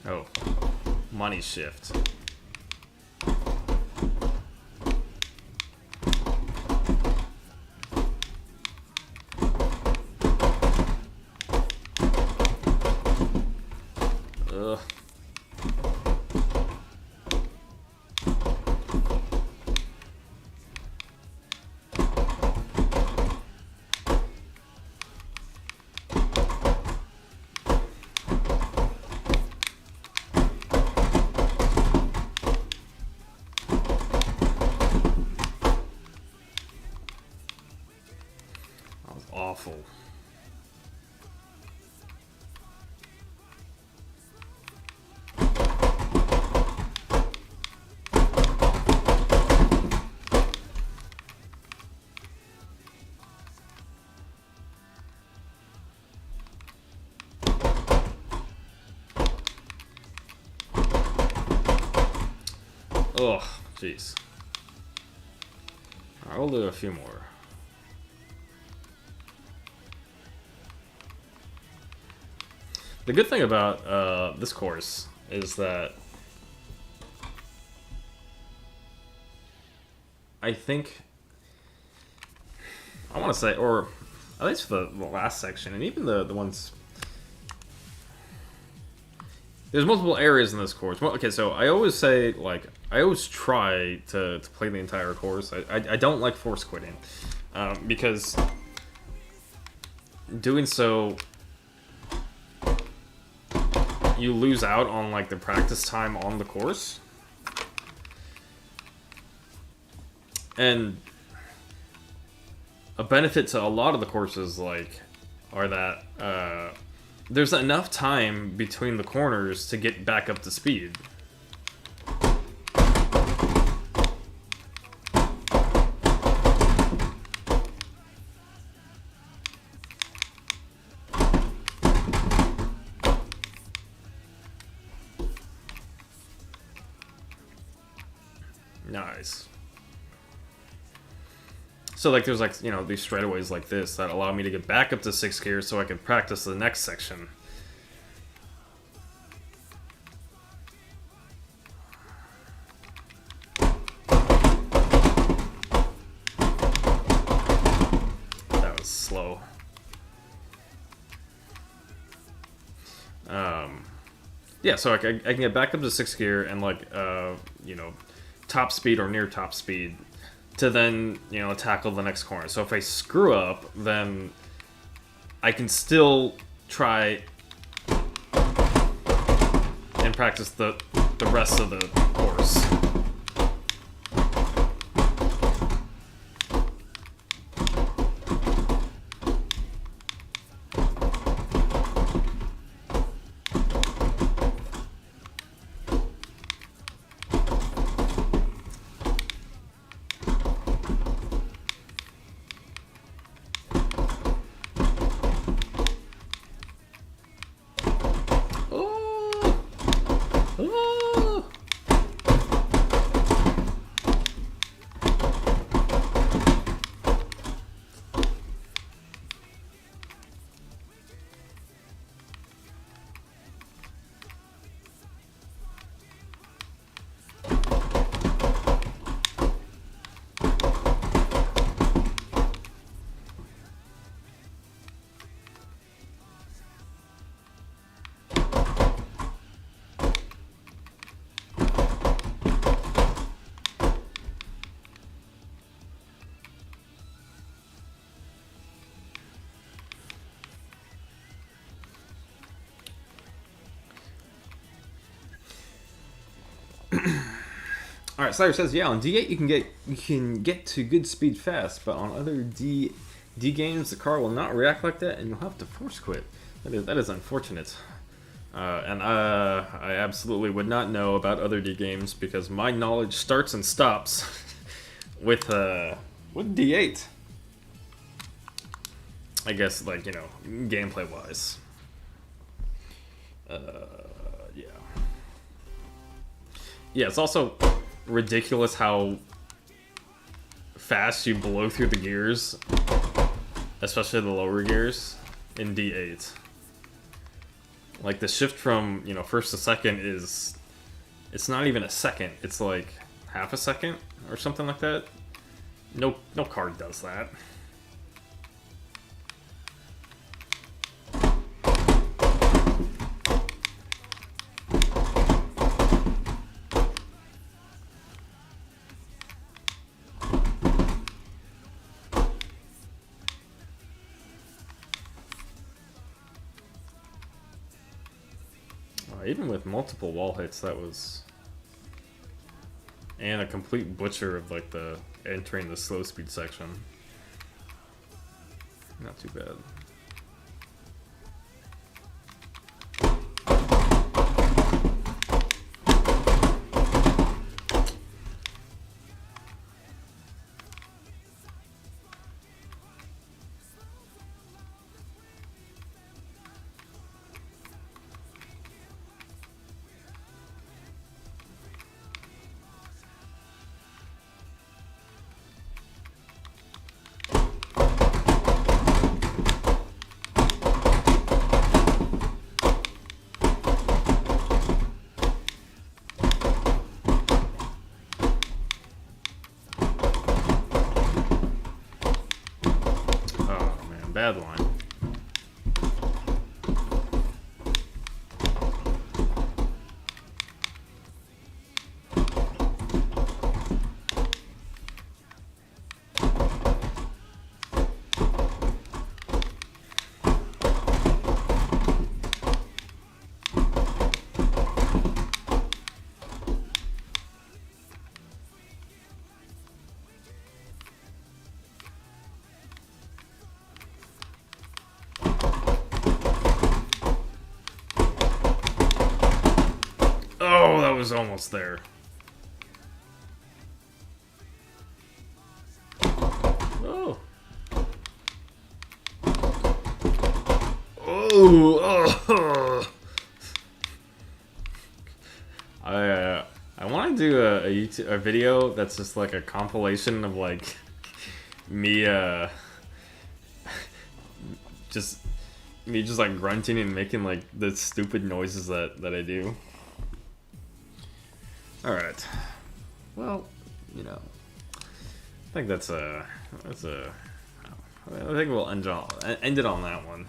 Oh, money shift. Ugh. Awful. Ugh, jeez. Alright, we'll do a few more. The good thing about this course is that I think I want to say, or at least for the last section, and even the ones. There's multiple areas in this course. Well, okay, so I always say, like, I always try to play the entire course. I don't like force quitting because doing so, you lose out on like the practice time on the course. And a benefit to a lot of the courses like are that there's enough time between the corners to get back up to speed. Nice. So like there's like, you know, these straightaways like this that allow me to get back up to 6th gear so I can practice the next section. That was slow. Yeah, so I can get back up to 6th gear and like, you know, top speed or near top speed to then, you know, tackle the next corner. So if I screw up, then I can still try and practice the rest of the course. All right, Slayer says, yeah, on D8 you can get to good speed fast, but on other D games the car will not react like that, and you'll have to force quit. That is unfortunate. And I absolutely would not know about other D games because my knowledge starts and stops with D8. I guess, like, you know, gameplay wise. Yeah. Yeah, it's also ridiculous how fast you blow through the gears, especially the lower gears in D8. Like the shift from, you know, first to second is, it's not even a second, it's like half a second or something like that. No car does that. Even with multiple wall hits, that was... And a complete butcher of, like, the entering the slow speed section. Not too bad. Bad line. was almost there. Oh. Oh. I want to do a video that's just like a compilation of like me just like grunting and making like the stupid noises that I do. All right. Well, you know, I think that's a. I think we'll end it on that one.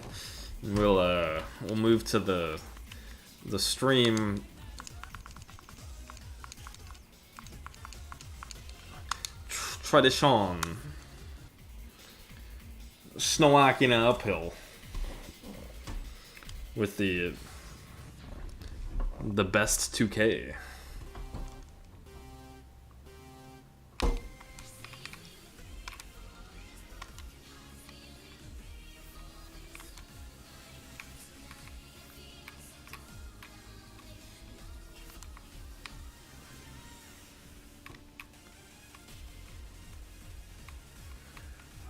We'll move to the stream. Tradition. Snowacking uphill with the best 2K.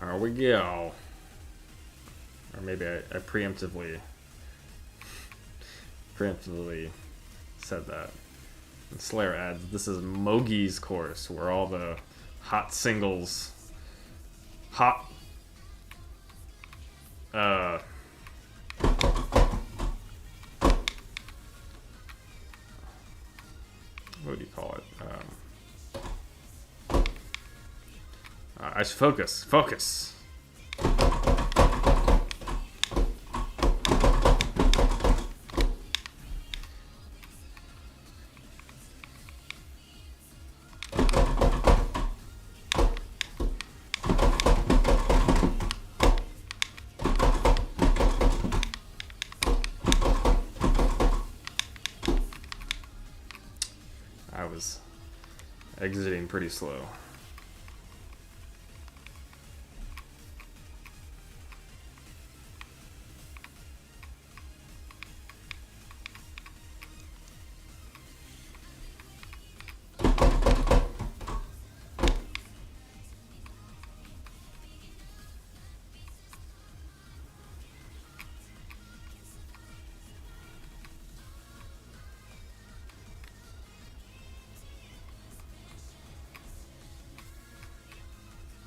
There we go. Or maybe I preemptively said that. And Slayer adds, this is Mogi's course, where all the hot singles, what do you call it? I should focus. I was exiting pretty slow.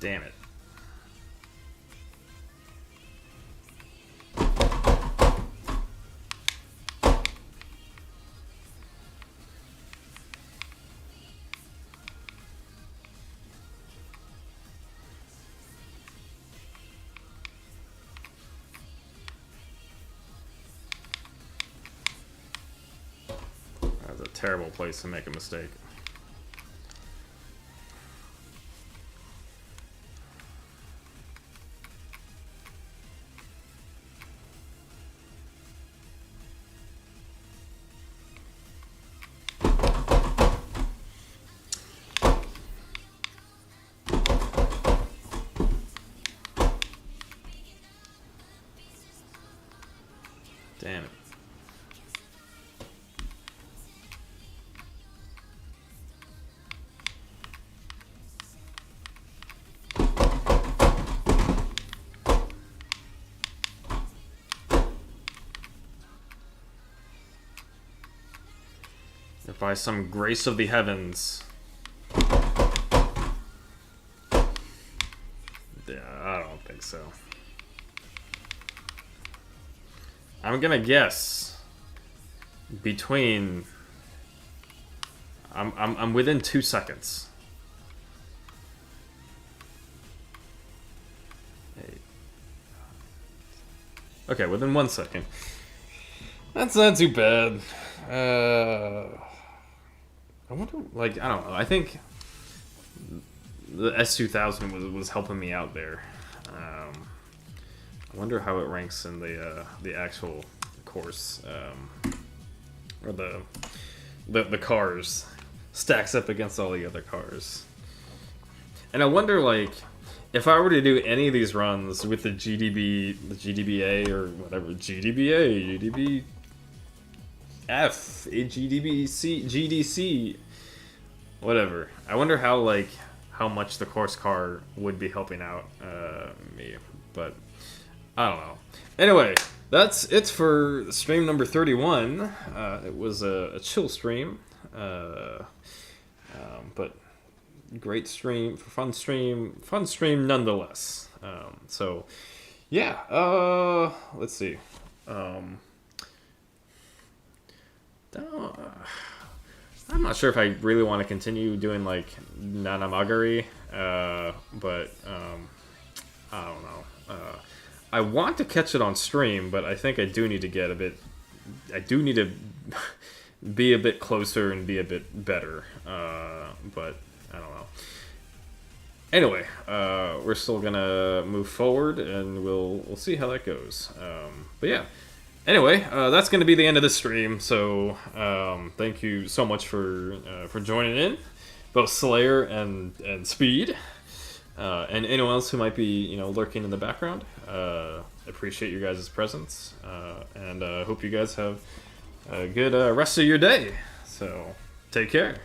Damn it. That's a terrible place to make a mistake. Damn it. If by some grace of the heavens. Yeah, I don't think so. I'm gonna guess between. I'm within 2 seconds. Okay, within 1 second. That's not too bad. I wonder, like, I don't know. I think the S2000 was helping me out there. I wonder how it ranks in the actual course, or the cars stacks up against all the other cars. And I wonder, like, if I were to do any of these runs with the GDBA or whatever, GDBA, GDB F, GDC, whatever. I wonder how much the course car would be helping out me, but I don't know. Anyway, that's it for stream number 31. It was a chill stream, but great stream, fun stream nonetheless. So yeah, let's see. I'm not sure if I really want to continue doing like Nanamagari, but I don't know. I want to catch it on stream, but I think I do need to get a bit. I do need to be a bit closer and be a bit better, but I don't know. Anyway, we're still gonna move forward, and we'll see how that goes. But yeah. Anyway, that's going to be the end of this stream. So thank you so much for joining in, both Slayer and Speed, and anyone else who might be lurking in the background. Appreciate your guys' presence, and hope you guys have a good rest of your day. So take care.